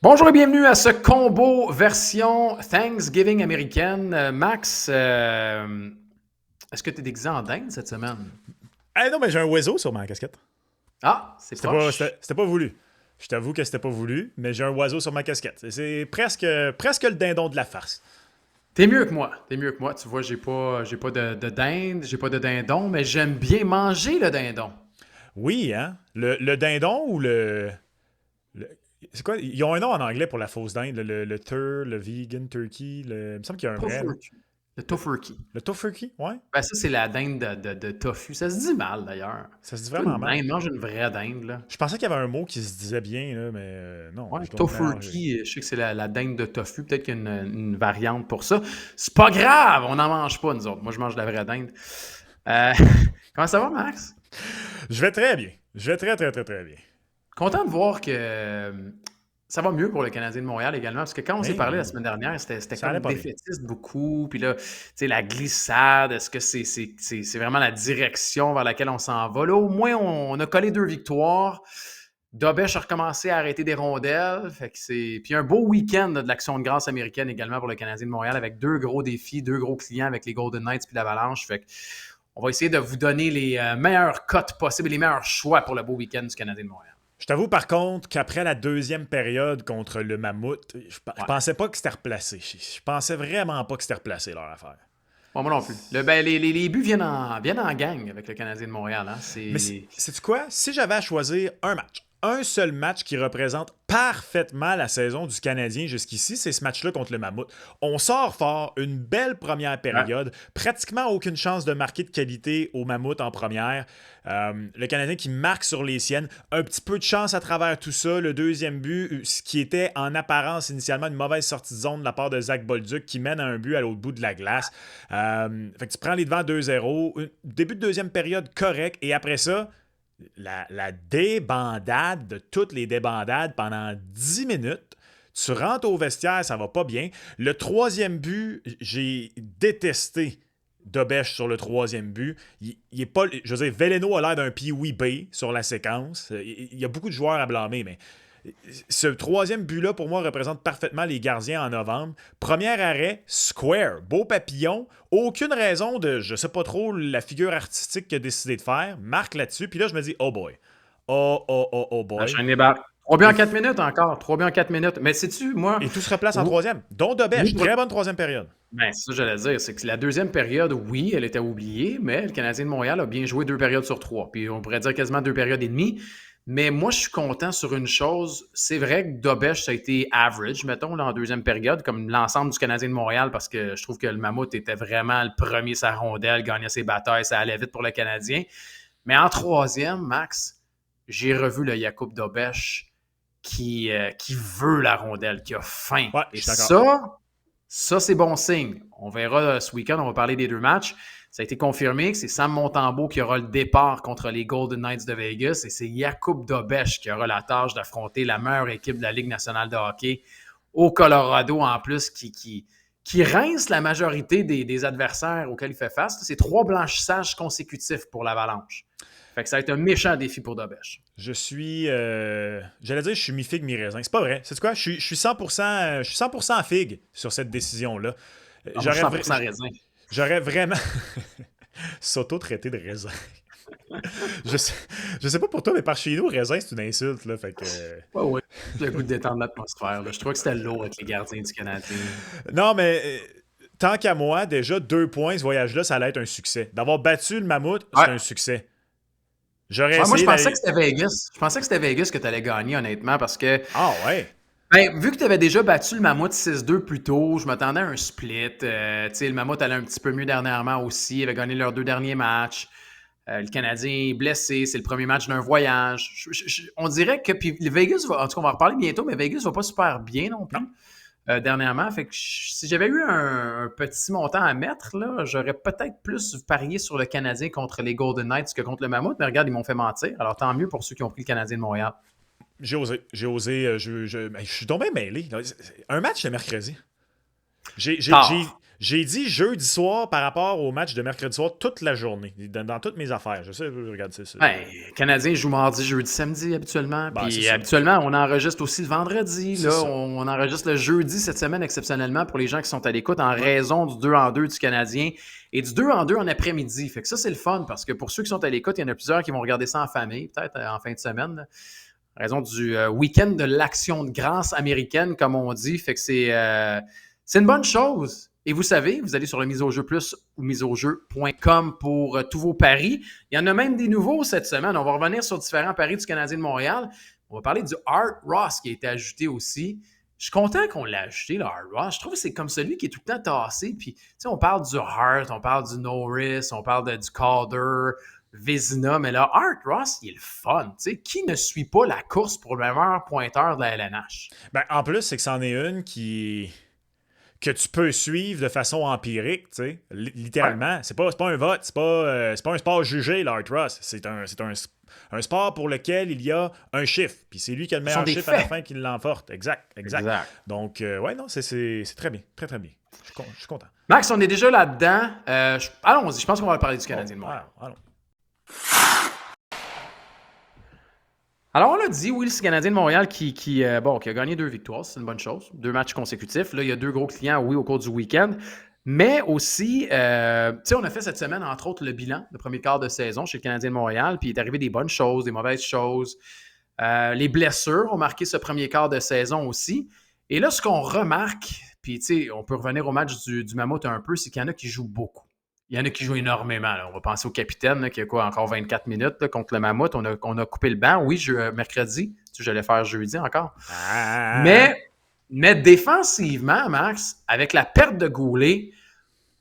Bonjour et bienvenue à ce combo version Thanksgiving américaine. Max, est-ce que tu es déguisé en dinde cette semaine? Ah non, mais j'ai un oiseau sur ma casquette. Ah, c'est poche. C'était pas voulu. Je t'avoue que c'était pas voulu, mais j'ai un oiseau sur ma casquette. C'est presque le dindon de la farce. T'es mieux que moi. T'es mieux que moi. Tu vois, j'ai pas de dinde, j'ai pas de dindon, mais j'aime bien manger le dindon. Oui, hein? Le dindon ou le- c'est quoi? Ils ont un nom en anglais pour la fausse dinde. Le vegan turkey. Il me semble qu'il y a un vrai. Là. Tofurkey. Le Le, tofurkey. le tofurkey, ouais. Ben ça, c'est la dinde de tofu. Ça se dit mal, d'ailleurs. Ça se dit Pas vraiment une mal. dinde, mange une vraie dinde, là. Je pensais qu'il y avait un mot qui se disait bien, là, mais non, Ouais, je dois me mélanger. tofurkey, je sais que c'est la dinde de tofu. Peut-être qu'il y a une variante pour ça. C'est pas grave, on n'en mange pas, nous autres. Moi, je mange de la vraie dinde. Euh, comment ça va, Max? Je vais très bien. Je vais très, très, très, très bien. Content de voir que ça va mieux pour le Canadien de Montréal également, parce que quand on s'est Mais parlé la oui, semaine dernière, c'était ça allait comme pas bien. défaitiste beaucoup. Puis là, tu sais, la glissade, est-ce que c'est vraiment la direction vers laquelle on s'en va? Là, au moins, on a collé 2 victoires. Dobèche a recommencé à arrêter des rondelles. Fait que c'est... Puis un beau week-end là, de l'Action de grâce américaine également pour le Canadien de Montréal avec 2 gros défis, 2 gros clients avec les Golden Knights puis l'Avalanche. Fait que on va essayer de vous donner les meilleures cotes possibles et les meilleurs choix pour le beau week-end du Canadien de Montréal. Je t'avoue par contre qu'après la deuxième période contre le Mammouth, je Ouais. pensais pas que c'était replacé. Je pensais vraiment pas que c'était replacé leur affaire. Bon, moi non plus. Les buts viennent en gang avec le Canadien de Montréal. Hein. Mais sais-tu quoi? Si j'avais à choisir un seul match qui représente parfaitement la saison du Canadien jusqu'ici, c'est ce match-là contre le Mammouth. On sort fort, une belle première Ouais. période, pratiquement aucune chance de marquer de qualité au Mammouth en première. Le Canadien qui marque sur les siennes, un petit peu de chance à travers tout ça. Le deuxième but, ce qui était en apparence initialement une mauvaise sortie de zone de la part de Zach Bolduc qui mène à un but à l'autre bout de la glace. Fait que tu prends les devants 2-0. Début de deuxième période correct. Et après ça, la débandade de toutes les débandades pendant 10 minutes. Tu rentres au vestiaire, ça va pas bien. Le troisième but, j'ai détesté Dobèche sur le troisième but. Il est pas, je veux dire, Veleno a l'air d'un Pee-wee B sur la séquence. Il y a beaucoup de joueurs à blâmer, mais ce troisième but-là, pour moi, représente parfaitement les gardiens en novembre. Premier arrêt, square, beau papillon. Aucune raison de, je sais pas trop, la figure artistique qu'il a décidé de faire. Marque là-dessus. Puis là, je me dis, oh boy. Oh La boy. chaîne des barres. 3 buts en Et, 4 minutes encore. 3 buts en 4 minutes. Mais sais-tu, moi, et tout se replace en oui, troisième. Dont oui, Dobèche. Très bonne troisième période. ben, c'est ça que j'allais dire. C'est que la deuxième période, oui, elle était oubliée, mais le Canadien de Montréal a bien joué 2 périodes sur 3. Puis on pourrait dire quasiment 2 périodes et demie. Mais moi, je suis content sur une chose. C'est vrai que Dobèche, ça a été average, mettons, là, en deuxième période, comme l'ensemble du Canadien de Montréal, parce que je trouve que le Mammouth était vraiment le premier sa rondelle, gagnait ses batailles, ça allait vite pour le Canadien. Mais en troisième, Max, j'ai revu le Jakub Dobèche qui veut la rondelle, qui a faim. Ouais, je Et suis d'accord. ça, c'est bon signe. On verra ce week-end, on va parler des 2 matchs. Ça a été confirmé que c'est Sam Montembeault qui aura le départ contre les Golden Knights de Vegas et c'est Jakub Dobèche qui aura la tâche d'affronter la meilleure équipe de la Ligue nationale de hockey au Colorado en plus qui rince la majorité des adversaires auxquels il fait face. C'est 3 blanchissages consécutifs pour l'Avalanche. Fait que ça va être un méchant défi pour Dobèche. Je suis. J'allais dire, je suis mi-figue, mi-raisin. C'est pas vrai. C'est quoi? Je suis 100%, je suis 100% figue sur cette décision-là. Ah, moi, je suis J'aurais, 100% raisin. j'aurais vraiment. S'auto-traiter de raisin. Je sais, je sais pas pour toi, mais par chez nous, raisin, c'est une insulte. Là, fait que... Ouais, ouais. J'ai le goût de détendre l'atmosphère. Là. Je trouvais que c'était lourd avec les gardiens du Canadien. Non, mais tant qu'à moi, déjà, 2 points, ce voyage-là, ça allait être un succès. D'avoir battu le mammouth, c'est Ouais. un succès. J'aurais Ouais, moi, je essayé pensais que d'aller. c'était Vegas. Je pensais que c'était Vegas que tu allais gagner, honnêtement, parce que Ah ouais. ben, vu que tu avais déjà battu le Mammouth 6-2 plus tôt, je m'attendais à un split. Tu sais, le Mammouth allait un petit peu mieux dernièrement aussi. Il avait gagné leurs 2 derniers matchs. Le Canadien est blessé. C'est le premier match d'un voyage. On dirait que. Puis le Vegas va. En tout cas, on va en reparler bientôt, mais Vegas va pas super bien non Non. plus dernièrement. Fait que si j'avais eu un petit montant à mettre, là, j'aurais peut-être plus parié sur le Canadien contre les Golden Knights que contre le Mammouth. Mais regarde, ils m'ont fait mentir. Alors tant mieux pour ceux qui ont pris le Canadien de Montréal. J'ai osé. J'ai osé. Ben, je suis tombé mêlé. Un match le mercredi. J'ai, j'ai, j'ai, Tard. J'ai dit jeudi soir par rapport au match de mercredi soir toute la journée, dans toutes mes affaires. Je sais, regarde ça. Ouais, les Canadiens jouent mardi, jeudi, samedi habituellement. Ben, c'est Puis ça. habituellement, on enregistre aussi le vendredi. C'est Là, ça. on enregistre le jeudi cette semaine exceptionnellement pour les gens qui sont à l'écoute en Ouais. raison du 2 en 2 du Canadien et du 2 en 2 en après-midi. Fait que ça, c'est le fun parce que pour ceux qui sont à l'écoute, il y en a plusieurs qui vont regarder ça en famille, peut-être en fin de semaine. Là, en raison du week-end de l'action de grâce américaine, comme on dit. Fait que c'est une bonne chose. Et vous savez, vous allez sur le Mise au jeu plus ou miseaujeu.com pour tous vos paris. Il y en a même des nouveaux cette semaine. On va revenir sur différents paris du Canadien de Montréal. On va parler du Art Ross qui a été ajouté aussi. Je suis content qu'on l'ait ajouté, le Art Ross. Je trouve que c'est comme celui qui est tout le temps tassé. Puis, tu sais, on parle du Hart, on parle du Norris, on parle du Calder, Vézina, mais là, Art Ross, il est le fun. Tu sais, qui ne suit pas la course pour le meilleur pointeur de la LNH? Ben, en plus, c'est que c'en est une que tu peux suivre de façon empirique, tu sais. Ouais. Littéralement. C'est pas un vote, c'est pas un sport jugé, l'Art Ross. C'est un sport pour lequel il y a un chiffre. Puis c'est lui qui a le Ce sont meilleur des chiffre à la faits. fin qui l'emporte. Exact. Exact. Donc, ouais, non, c'est très bien. Très, très bien. Je suis content. Max, on est déjà là-dedans. Allons-y, je pense qu'on va parler du Canadien de Montréal. Allons. Alors, on l'a dit, oui, c'est le Canadien de Montréal qui a gagné 2 victoires, c'est une bonne chose. 2 matchs consécutifs. Là, il y a 2 gros clients, oui, au cours du week-end. Mais aussi, tu sais, on a fait cette semaine, entre autres, le bilan de premier quart de saison chez le Canadien de Montréal. Puis il est arrivé des bonnes choses, des mauvaises choses. Les blessures ont marqué ce premier quart de saison aussi. Et là, ce qu'on remarque, puis tu sais, on peut revenir au match du Mammouth un peu, c'est qu'il y en a qui jouent beaucoup. Il y en a qui jouent énormément. Là. On va penser au capitaine là, qui a quoi, encore 24 minutes là, contre le Mammouth. On a coupé le banc. Oui, mercredi. Tu sais, j'allais faire jeudi encore. Mais défensivement, Max, avec la perte de Goulet,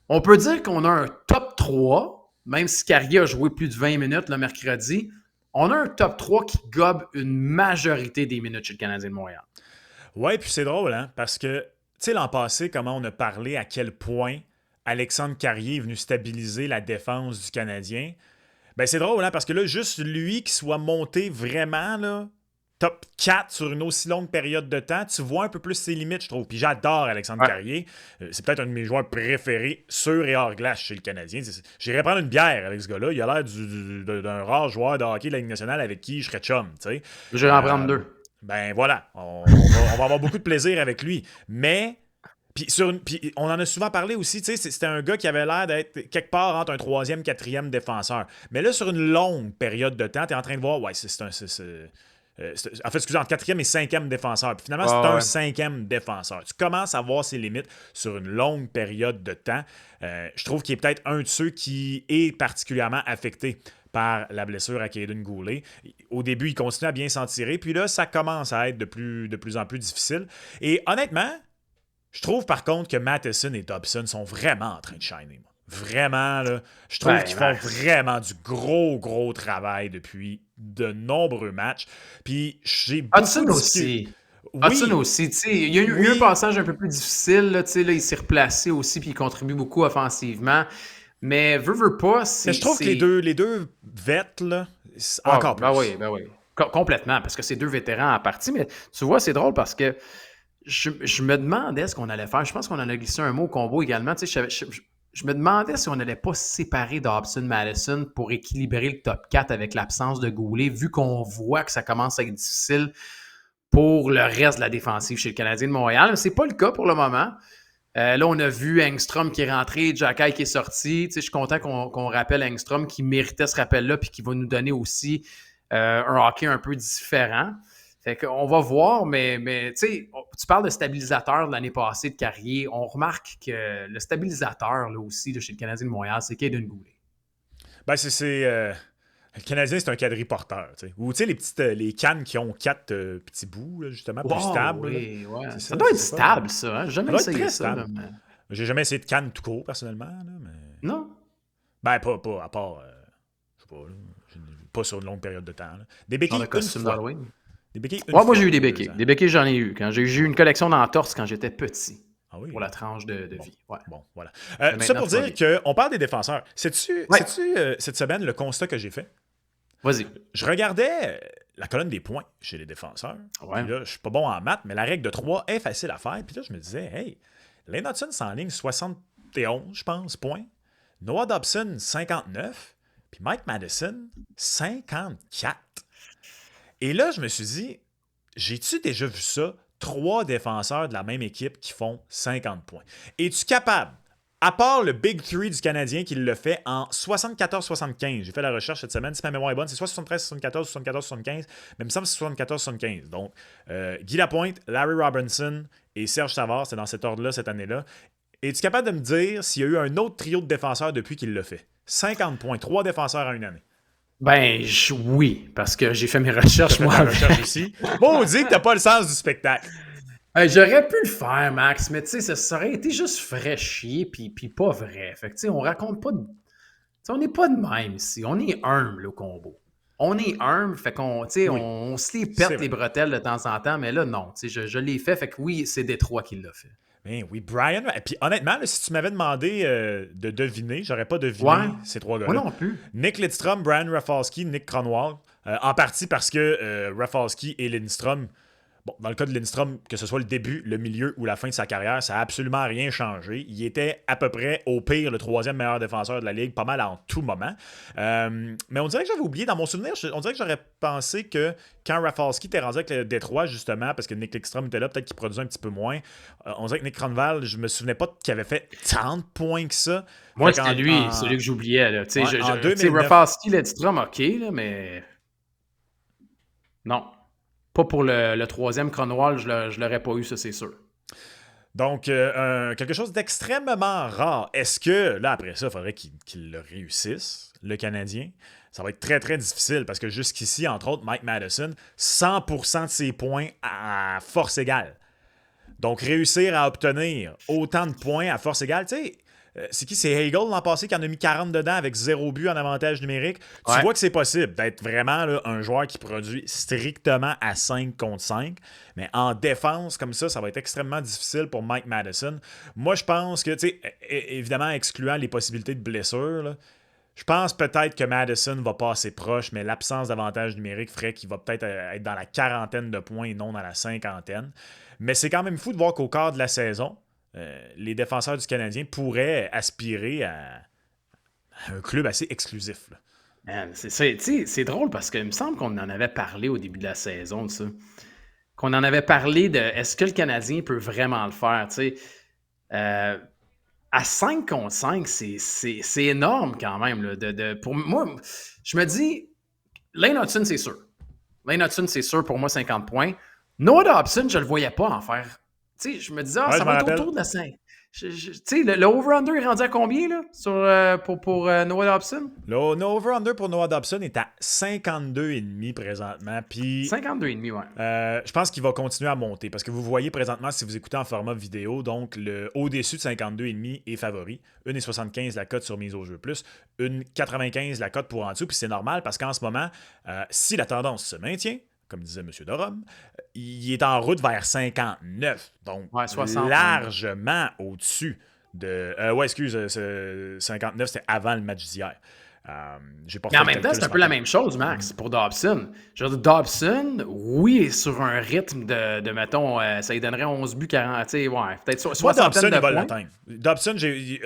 on peut dire qu'on a un top 3, même si Carrier a joué plus de 20 minutes le mercredi. On a un top 3 qui gobe une majorité des minutes chez le Canadien de Montréal. Ouais, puis c'est drôle, hein, parce que, tu sais, l'an passé, comment on a parlé à quel point Alexandre Carrier est venu stabiliser la défense du Canadien. Ben, c'est drôle, hein, parce que là, juste lui qui soit monté vraiment, là, top 4 sur une aussi longue période de temps, tu vois un peu plus ses limites, je trouve. Puis j'adore Alexandre Carrier. C'est peut-être un de mes joueurs préférés sur et hors glace chez le Canadien. J'irais prendre une bière avec ce gars-là. Il a l'air d'un rare joueur de hockey de la Ligue nationale avec qui je serais chum, tu sais. Je vais en prendre 2. Ben voilà, on va avoir beaucoup de plaisir avec lui. Mais, puis on en a souvent parlé aussi, tu sais, c'était un gars qui avait l'air d'être quelque part entre un troisième, quatrième défenseur. Mais là, sur une longue période de temps, tu es en train de voir, ouais, en fait, excusez, entre quatrième et cinquième défenseur. Puis finalement, c'est un cinquième défenseur. Tu commences à voir ses limites sur une longue période de temps. Je trouve qu'il est peut-être un de ceux qui est particulièrement affecté par la blessure à Caden Goulet. Au début, il continue à bien s'en tirer, puis là, ça commence à être de plus en plus difficile. Et honnêtement, je trouve par contre que Matheson et Dobson sont vraiment en train de shiner. Moi. Vraiment, là, je trouve qu'ils font vraiment du gros travail depuis de nombreux matchs. Puis j'ai beaucoup Hudson aussi. Oui, Hudson aussi. Il y a eu un passage un peu plus difficile. Là, là, il s'est replacé aussi, puis il contribue beaucoup offensivement. Mais veut pas, mais je trouve que les deux vêtes, là, encore plus. Ben oui. Complètement, parce que c'est 2 vétérans à partie. Mais tu vois, c'est drôle parce que je me demandais ce qu'on allait faire. Je pense qu'on en a glissé un mot au combo également. Je me demandais si on n'allait pas séparer Dobson-Madison pour équilibrer le top 4 avec l'absence de Goulet, vu qu'on voit que ça commence à être difficile pour le reste de la défensive chez le Canadien de Montréal. C'est pas le cas pour le moment. Là, on a vu Engstrom qui est rentré, Jacky qui est sorti. Je suis content qu'on rappelle Engstrom qui méritait ce rappel-là puis qui va nous donner aussi un hockey un peu différent. Fait qu'on va voir, mais tu parles de stabilisateur de l'année passée de Carrier. On remarque que le stabilisateur là aussi chez le Canadien de Montréal, c'est Caden Goulet. Ben, le Canadien, c'est un quadriporteur. T'sais. Ou tu sais, les cannes qui ont 4 petits bouts, là, justement, plus stables. Oui, ouais. Ça doit être stable, ça. Hein? J'ai jamais essayé ça. Là, mais... J'ai jamais essayé de canne tout court, personnellement. Là, mais... Non? Ben, pas à part, je sais pas, là, pas sur une longue période de temps. Là. Des béquilles Dans le costume d'Halloween. Des béquilles moi, j'ai eu des béquilles. Des béquilles, j'en ai eu. J'ai eu une collection d'entorses quand j'étais petit. Ah oui, pour la tranche de vie. Ouais. Bon, voilà. Ça pour dire qu'on parle des défenseurs. Sais-tu cette semaine le constat que j'ai fait? Vas-y. Je regardais la colonne des points chez les défenseurs. Ouais. Puis là, je suis pas bon en maths, mais la règle de 3 est facile à faire. Puis là, je me disais, hey, Lane Hudson s'enligne 71, je pense, points. Noah Dobson, 59. Puis Mike Madison, 54. Et là, je me suis dit, j'ai-tu déjà vu ça? 3 défenseurs de la même équipe qui font 50 points. Es-tu capable, à part le Big Three du Canadien qui le fait en 74-75, j'ai fait la recherche cette semaine, si ma mémoire est bonne, c'est soit 73-74, 74-75, mais il me semble que c'est 74-75. Donc, Guy Lapointe, Larry Robinson et Serge Savard, c'est dans cet ordre-là cette année-là. Es-tu capable de me dire s'il y a eu un autre trio de défenseurs depuis qu'il l'a fait? 50 points, 3 défenseurs en une année. Ben, oui, parce que j'ai fait mes recherches, moi. Fait ta recherche aussi. Bon, on dit que t'as pas le sens du spectacle. J'aurais pu le faire, Max, mais tu sais, ça aurait été juste fraîchier puis pas vrai. Fait que tu sais, on raconte pas de... on n'est pas de même ici. On est humble au combo. On est humble, fait qu'on, tu sais, Oui, on se les c'est pète vrai. les bretelles de temps en temps, mais là, non, tu sais, je l'ai fait que oui, c'est Détroit qui l'a fait. Ben oui, Brian. Puis honnêtement, là, si tu m'avais demandé de deviner, j'aurais pas deviné Ouais, ces 3 moi gars-là. non plus. Nick Lidstrom, Brian Rafalski, Nick Kronwall. En partie parce que Rafalski et Lindstrom, bon, dans le cas de Lindstrom, que ce soit le début, le milieu ou la fin de sa carrière, ça n'a absolument rien changé. Il était à peu près, au pire, le 3e meilleur défenseur de la Ligue, pas mal en tout moment. Mais on dirait que j'avais oublié, dans mon souvenir, on dirait que j'aurais pensé que quand Rafalski était rendu avec le Détroit, justement, parce que Nick Lidstrom était là, peut-être qu'il produisait un petit peu moins, on dirait que Nick Kronwall, je me souvenais pas qu'il avait fait tant de points que ça. Moi, c'était lui, celui que j'oubliais. Là. Tu sais, En tu sais, 2009. Rafalski, Lidstrom, OK, là, mais non. Pas pour le 3e Cronwall, je l'aurais pas eu, ça, c'est sûr. Donc, quelque chose d'extrêmement rare. Est-ce que, là, après ça, il faudrait qu'il le réussisse, le Canadien? Ça va être très, très difficile parce que jusqu'ici, entre autres, Mike Madison, 100% de ses points à force égale. Donc, réussir à obtenir autant de points à force égale, tu sais, c'est qui? C'est Hagel l'an passé qui en a mis 40 dedans avec 0 but en avantage numérique. Tu vois que c'est possible d'être vraiment là, un joueur qui produit strictement à 5 contre 5. Mais en défense, comme ça va être extrêmement difficile pour Mike Madison. Moi, je pense que, tu sais, évidemment, excluant les possibilités de blessure, là, je pense peut-être que Madison va pas assez proche, mais l'absence d'avantage numérique ferait qu'il va peut-être être dans la 40aine de points et non dans la 50aine. Mais c'est quand même fou de voir qu'au quart de la saison, les défenseurs du Canadien pourraient aspirer à un club assez exclusif. Là. Man, c'est drôle parce qu'il me semble qu'on en avait parlé au début de la saison de ça. Qu'on en avait parlé de est-ce que le Canadien peut vraiment le faire, tu sais. À 5 contre 5, c'est énorme quand même. Là, pour moi, je me dis, Lane Hudson, c'est sûr. Lane Hudson, c'est sûr, pour moi, 50 points. Noah Dobson, je ne le voyais pas en faire. Tu sais, je me disais, ça va être autour de la 5. Tu sais, le over-under est rendu à combien là, pour Noah Dobson? Le over-under pour Noah Dobson est à 52,5 présentement. Puis 52,5, ouais. Je pense qu'il va continuer à monter parce que vous voyez présentement, si vous écoutez en format vidéo, donc le au-dessus de 52,5 est favori. 1,75 la cote sur mise au jeu plus. 1,95 la cote pour en dessous. Puis c'est normal parce qu'en ce moment, si la tendance se maintient, comme disait M. Dorum, il est en route vers 59. Donc, ouais, 60, largement au-dessus de... 59, c'était avant le match d'hier. Mais en même temps, c'est un peu la même chose, Max, pour Dobson. Je veux dire, Dobson, oui, sur un rythme de mettons, ça lui donnerait 11 buts, 40, tu sais, ouais, peut-être 60 Dobson, de il va points. l'atteindre. Dobson,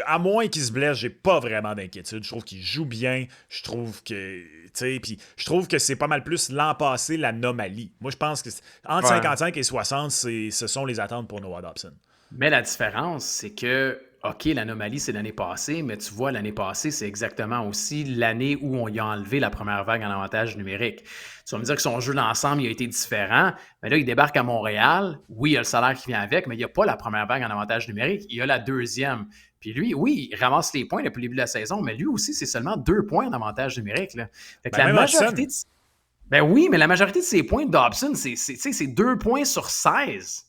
à moins qu'il se blesse, j'ai pas vraiment d'inquiétude. Je trouve qu'il joue bien. Je trouve que... Puis je trouve que c'est pas mal plus l'an passé l'anomalie. Moi, je pense que entre 55 et 60, ce sont les attentes pour Noah Dobson. Mais la différence, c'est que, OK, l'anomalie, c'est l'année passée, mais tu vois, l'année passée, c'est exactement aussi l'année où on y a enlevé la première vague en avantage numérique. Tu vas me dire que son jeu d'ensemble, il a été différent, mais là, il débarque à Montréal. Oui, il y a le salaire qui vient avec, mais il n'y a pas la première vague en avantage numérique. Il y a la deuxième. Puis lui, oui, il ramasse les points depuis le début de la saison, mais lui aussi, c'est seulement 2 points en avantage numérique. Là. Fait que la majorité Ben oui, mais la majorité de ses points de Dobson, c'est 2 points sur 16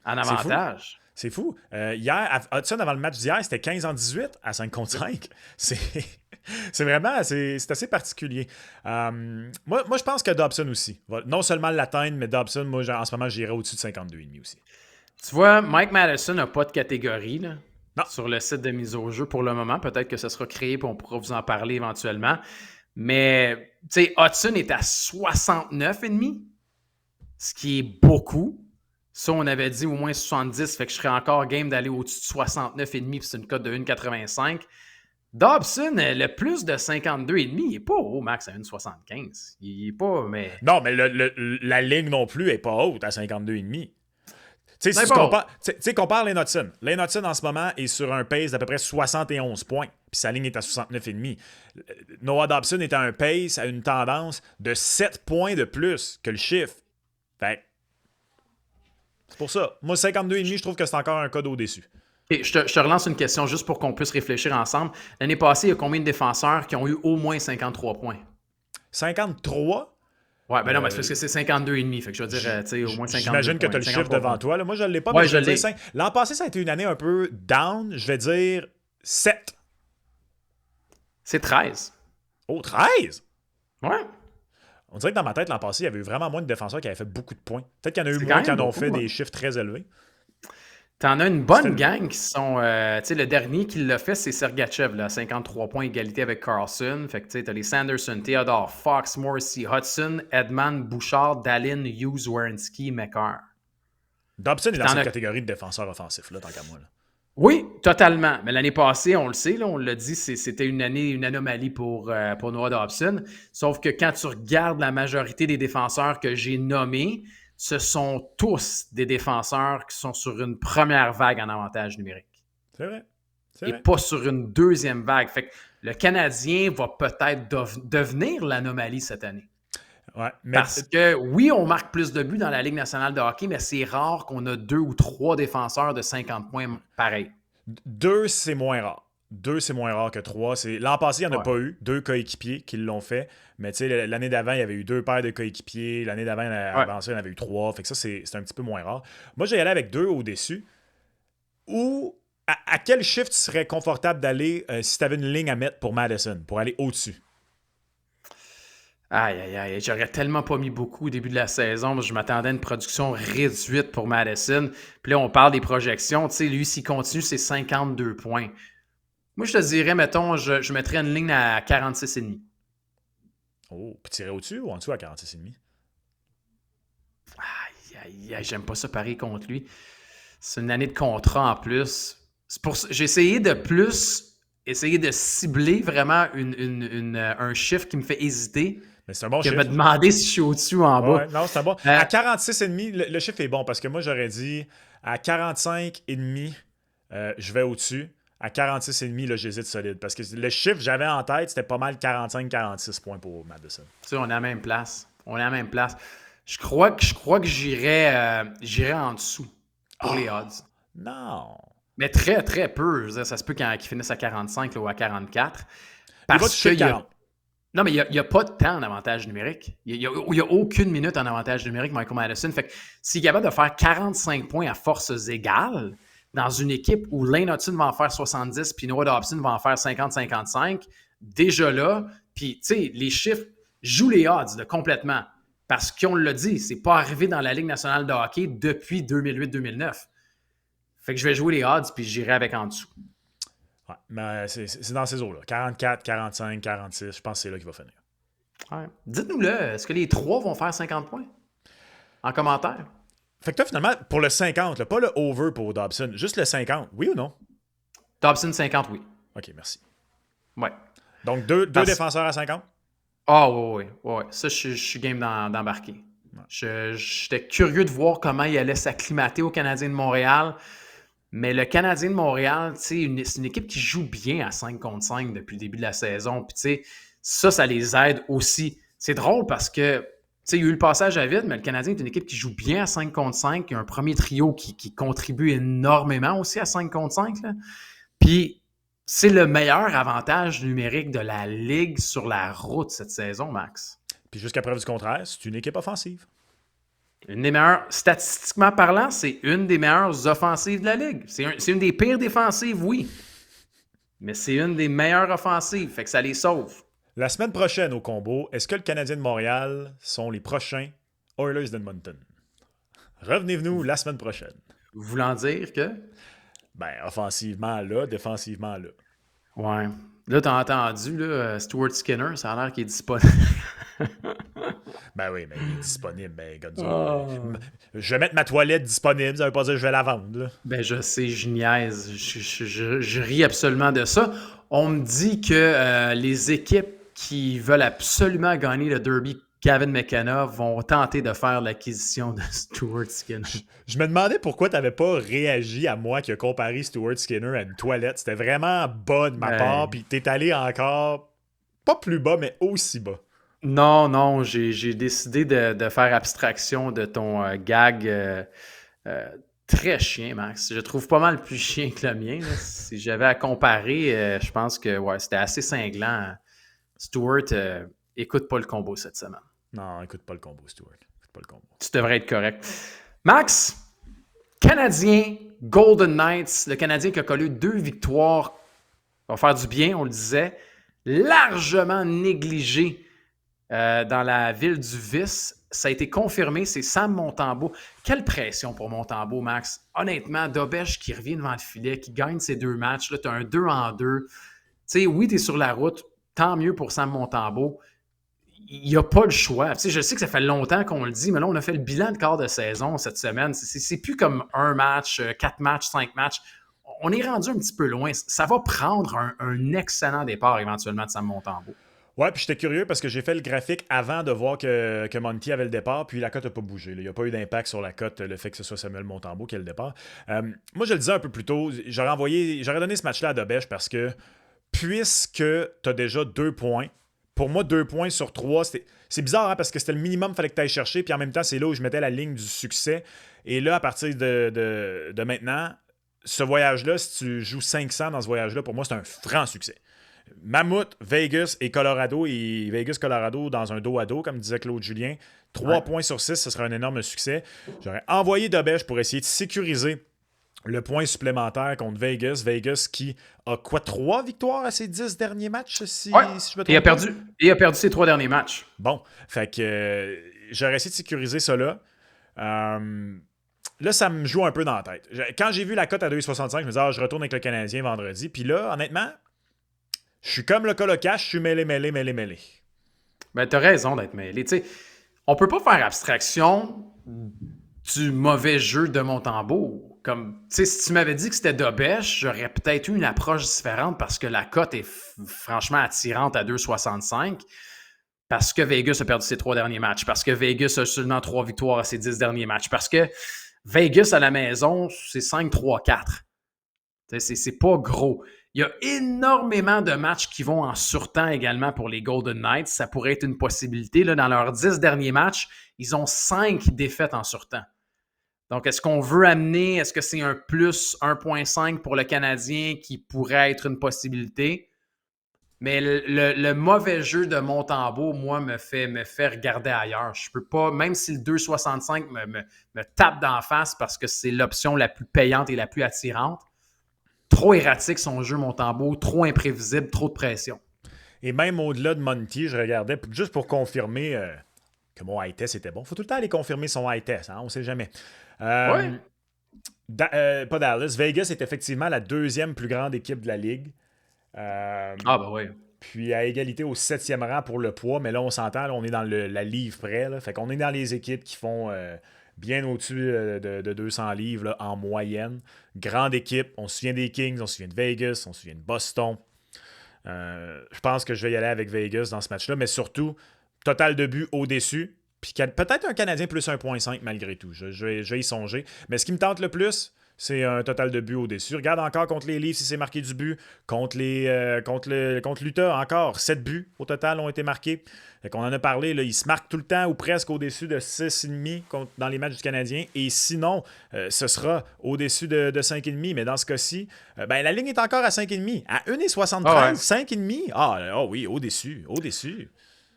en avantage. C'est fou. Hier, Hudson, avant le match d'hier, c'était 15 en 18 à 5 contre 5. C'est vraiment c'est assez particulier. Moi, je pense que Dobson aussi va non seulement l'atteindre, mais Dobson, moi, en ce moment, j'irais au-dessus de 52,5 aussi. Tu vois, Mike Madison n'a pas de catégorie là, sur le site de mise au jeu pour le moment. Peut-être que ça sera créé et on pourra vous en parler éventuellement. Mais, tu sais, Hudson est à 69,5, ce qui est beaucoup. Ça, on avait dit au moins 70, fait que je serais encore game d'aller au-dessus de 69,5, puis c'est une cote de 1,85. Dobson, le plus de 52,5, il n'est pas haut, max, à 1,75. Il n'est pas, mais... Non, mais la ligne non plus est pas haute à 52,5. Tu sais, Non, si tu compares Lane Hudson. Lane Hudson, en ce moment, est sur un pace d'à peu près 71 points. Puis sa ligne est à 69,5. Noah Dobson est à un pace, à une tendance de 7 points de plus que le chiffre. Fait que c'est pour ça. Moi, 52,5, je trouve que c'est encore un code au-dessus. Et je te relance une question juste pour qu'on puisse réfléchir ensemble. L'année passée, il y a combien de défenseurs qui ont eu au moins 53 points? 53? Ouais, ben non, mais c'est parce que c'est 52,5. Fait que je veux dire, tu sais, au moins 52 J'imagine que tu as le chiffre devant toi. Là. Moi, je ne l'ai pas, mais Ouais, je je vais l'ai. dire 5. L'an passé, ça a été une année un peu down. Je vais dire 7. C'est 13. Oh, 13? Ouais. On dirait que dans ma tête, l'an passé, il y avait eu vraiment moins de défenseurs qui avaient fait beaucoup de points. Peut-être qu'il y en a eu C'est moins quand qui en même ont beaucoup, fait hein. des chiffres très élevés. T'en as une bonne gang qui sont. Tu sais, le dernier qui l'a fait, c'est Sergachev, là, 53 points, égalité avec Carlson. Fait que tu sais, t'as les Sanderson, Theodore, Fox, Morrissey, Hudson, Edman, Bouchard, Dallin, Hughes, Werenski, McCarr. Dobson est dans t'en cette as- catégorie de défenseurs offensifs, là, tant qu'à moi. Là. Oui, totalement. Mais l'année passée, on le sait, là, on l'a dit, c'était une année, une anomalie pour Noah Dobson. Sauf que quand tu regardes la majorité des défenseurs que j'ai nommés, ce sont tous des défenseurs qui sont sur une première vague en avantage numérique. C'est vrai. C'est Et vrai. pas sur une deuxième vague. Fait que le Canadien va peut-être devenir l'anomalie cette année. Ouais, mais Parce que oui, on marque plus de buts dans la Ligue nationale de hockey, mais c'est rare qu'on a 2 ou 3 défenseurs de 50 points pareil. 2, c'est moins rare. 2, c'est moins rare que 3. L'an passé, il n'y en a Ouais. pas eu. 2 coéquipiers qui l'ont fait. Mais tu sais, l'année d'avant, il y avait eu 2 paires de coéquipiers. L'année d'avant, avant ça, il y en avait eu 3. Fait que ça, c'est un petit peu moins rare. Moi, je vais y aller avec 2 au-dessus. Ou à quel chiffre tu serais confortable d'aller si tu avais une ligne à mettre pour Madison, pour aller au-dessus? Aïe, aïe, aïe. J'aurais tellement pas mis beaucoup au début de la saison. Je m'attendais à une production réduite pour Madison. Puis là, on parle des projections. Tu sais, lui, s'il continue, c'est 52 points. Moi, je te dirais, mettons, je mettrais une ligne à 46,5. Oh, puis tirer au-dessus ou en dessous à 46,5? Aïe, aïe, aïe. J'aime pas ça pareil contre lui. C'est une année de contrat en plus. J'ai essayé de essayer de cibler vraiment un chiffre qui me fait hésiter. Mais c'est un bon Que chiffre. me demander si je suis au-dessus ou en bas. Ouais, non, c'est bon. À 46,5, le chiffre est bon parce que moi, j'aurais dit à 45,5, je vais au-dessus. À 46,5, là, j'hésite solide. Parce que le chiffre que j'avais en tête, c'était pas mal 45-46 points pour Madison. Tu sais, on est à la même place. On est à la même place. Je crois que j'irais en dessous pour les odds. Non. Mais très, très peu. Je veux dire, ça se peut qu'ils finissent à 45 là, ou à 44. Il va Parce toucher qu'il y a... 40. Non, mais il n'y a pas de temps en avantage numérique. Il n'y a aucune minute en avantage numérique, Michael Madison. Fait que s'il est capable de faire 45 points à forces égales dans une équipe où Lane Hudson va en faire 70 puis Noah Dobson va en faire 50-55, déjà là, puis tu sais, les chiffres jouent les odds là, complètement. Parce qu'on l'a dit, c'est pas arrivé dans la Ligue nationale de hockey depuis 2008-2009. Fait que je vais jouer les odds puis j'irai avec en dessous. Ouais, mais c'est dans ces eaux-là. 44, 45, 46, je pense que c'est là qu'il va finir. Ouais. Dites-nous-le, est-ce que les trois vont faire 50 points? En commentaire. Fait que toi, finalement, pour le 50, là, pas le over pour Dobson, juste le 50, oui ou non? Dobson 50, oui. OK, merci. Ouais. Donc, deux défenseurs à 50? Ah oui. Ça, je suis game d'embarquer. Ouais. J'étais curieux de voir comment il allait s'acclimater au Canadien de Montréal. Mais le Canadien de Montréal, c'est une équipe qui joue bien à 5 contre 5 depuis le début de la saison. Puis, tu sais, ça les aide aussi. C'est drôle parce que, tu sais, il y a eu le passage à vide, mais le Canadien est une équipe qui joue bien à 5 contre 5. Il y a un premier trio qui contribue énormément aussi à 5 contre 5. Là. Puis, c'est le meilleur avantage numérique de la Ligue sur la route cette saison, Max. Puis, jusqu'à preuve du contraire, c'est une équipe offensive. Une des meilleures, statistiquement parlant, c'est une des meilleures offensives de la Ligue. C'est une des pires défensives, oui. Mais c'est une des meilleures offensives, fait que ça les sauve. La semaine prochaine au combo, est-ce que le Canadien de Montréal sont les prochains Oilers d'Edmonton? Revenez-nous la semaine prochaine. Voulant dire que... Ben, offensivement là, défensivement là. Ouais. Là, t'as entendu, là, Stuart Skinner, ça a l'air qu'il est disponible. Ben oui, mais il est disponible, ben Gonzo. Ah. Je vais mettre ma toilette disponible, ça veut pas dire que je vais la vendre, là. Ben, je sais, je niaise. Je ris absolument de ça. On me dit que les équipes qui veulent absolument gagner le Derby Gavin McKenna vont tenter de faire l'acquisition de Stuart Skinner. Je me demandais pourquoi t'avais pas réagi à moi qui a comparé Stuart Skinner à une toilette. C'était vraiment bas de ma part, Ben, puis t'es allé encore, pas plus bas, mais aussi bas. non, non, j'ai décidé de faire abstraction de ton gag euh, très chien, Max. Je trouve pas mal plus chien que le mien, là. Si j'avais à comparer, je pense que ouais, c'était assez cinglant. Stuart, écoute pas le combo cette semaine. Non, écoute pas le combo, Stuart. Écoute pas le combo. Tu devrais être correct. Max, Canadien, Golden Knights, le Canadien qui a collé 2 victoires, va faire du bien, on le disait, largement négligé dans la ville du vice. Ça a été confirmé, c'est Sam Montembeault. Quelle pression pour Montembeault, Max. Honnêtement, Dobèche qui revient devant le filet, qui gagne ses 2 matchs. Là, tu as un 2 en 2. Tu sais, oui, tu es sur la route. Tant mieux pour Sam Montembeault. Il n'y a pas le choix. Tu sais, je sais que ça fait longtemps qu'on le dit, mais là, on a fait le bilan de quart de saison cette semaine. C'est plus comme un match, 4 matchs, 5 matchs. On est rendu un petit peu loin. Ça va prendre un excellent départ éventuellement de Sam Montembeault. Ouais, puis j'étais curieux parce que j'ai fait le graphique avant de voir que Monty avait le départ, puis la cote n'a pas bougé, là. Il n'y a pas eu d'impact sur la cote, le fait que ce soit Samuel Montembeault qui ait le départ. Moi, je le disais un peu plus tôt, j'aurais donné ce match-là à Dobèche parce que puisque tu as déjà 2 points, pour moi, 2 points sur 3, c'est bizarre, hein, parce que c'était le minimum qu'il fallait que tu ailles chercher, puis en même temps, c'est là où je mettais la ligne du succès. Et là, à partir de maintenant, ce voyage-là, si tu joues 500 dans ce voyage-là, pour moi, c'est un franc succès. Mammouth, Vegas et Colorado, et Vegas-Colorado dans un dos à dos, comme disait Claude Julien. 3 points sur 6, ce serait un énorme succès. J'aurais envoyé Dobèche pour essayer de sécuriser le point supplémentaire contre Vegas. Vegas qui a quoi, 3 victoires à ses 10 derniers matchs, Ouais. si je me Et trompe pas? il a perdu ses 3 derniers matchs. Bon, fait que j'aurais essayé de sécuriser ça là. Là, ça me joue un peu dans la tête. Quand j'ai vu la cote à 2,65, je me disais, je retourne avec le Canadien vendredi. Puis là, honnêtement, je suis comme le colocash, je suis mêlé. Ben, t'as raison d'être mêlé. Tu sais, on peut pas faire abstraction du mauvais jeu de Montembeault. Comme, tu sais, si tu m'avais dit que c'était Dobèche, j'aurais peut-être eu une approche différente parce que la cote est franchement attirante à 2,65. Parce que Vegas a perdu ses 3 derniers matchs. Parce que Vegas a seulement 3 victoires à ses 10 derniers matchs. Parce que Vegas à la maison, c'est 5-3-4. C'est pas gros. Il y a énormément de matchs qui vont en surtemps également pour les Golden Knights. Ça pourrait être une possibilité. Là, dans leurs 10 derniers matchs, ils ont 5 défaites en surtemps. Donc, est-ce qu'on veut amener, est-ce que c'est un plus 1,5 pour le Canadien qui pourrait être une possibilité? Mais le mauvais jeu de Montembeault, moi, me fait regarder ailleurs. Je peux pas, même si le 2,65 me tape d'en face parce que c'est l'option la plus payante et la plus attirante, trop erratique son jeu, Montembeault, trop imprévisible, trop de pression. Et même au-delà de Monty, je regardais juste pour confirmer que mon high test était bon. Faut tout le temps aller confirmer son high test, hein, on sait jamais. Ouais. Pas Dallas. Vegas est effectivement la deuxième plus grande équipe de la ligue. Ah, ben oui. Puis à égalité au 7e rang pour le poids, mais là, on s'entend, là, on est dans la livre près. Là, fait qu'on est dans les équipes qui font bien au-dessus de 200 livres là, en moyenne. Grande équipe. On se souvient des Kings, on se souvient de Vegas, on se souvient de Boston. Je pense que je vais y aller avec Vegas dans ce match-là, mais surtout, total de buts au-dessus. Puis peut-être un Canadien plus 1,5 malgré tout. Je vais y songer. Mais ce qui me tente le plus, c'est un total de buts au-dessus. Regarde encore contre les Leafs si c'est marqué du but. Contre l'Utah, encore 7 buts au total ont été marqués. Fait qu'on en a parlé, là, ils se marquent tout le temps ou presque au-dessus de 6,5 dans les matchs du Canadien. Et sinon, ce sera au-dessus de 5,5. Mais dans ce cas-ci, la ligne est encore à 5,5. À 1,73, Ah ouais. 5,5. Ah oui, au-dessus.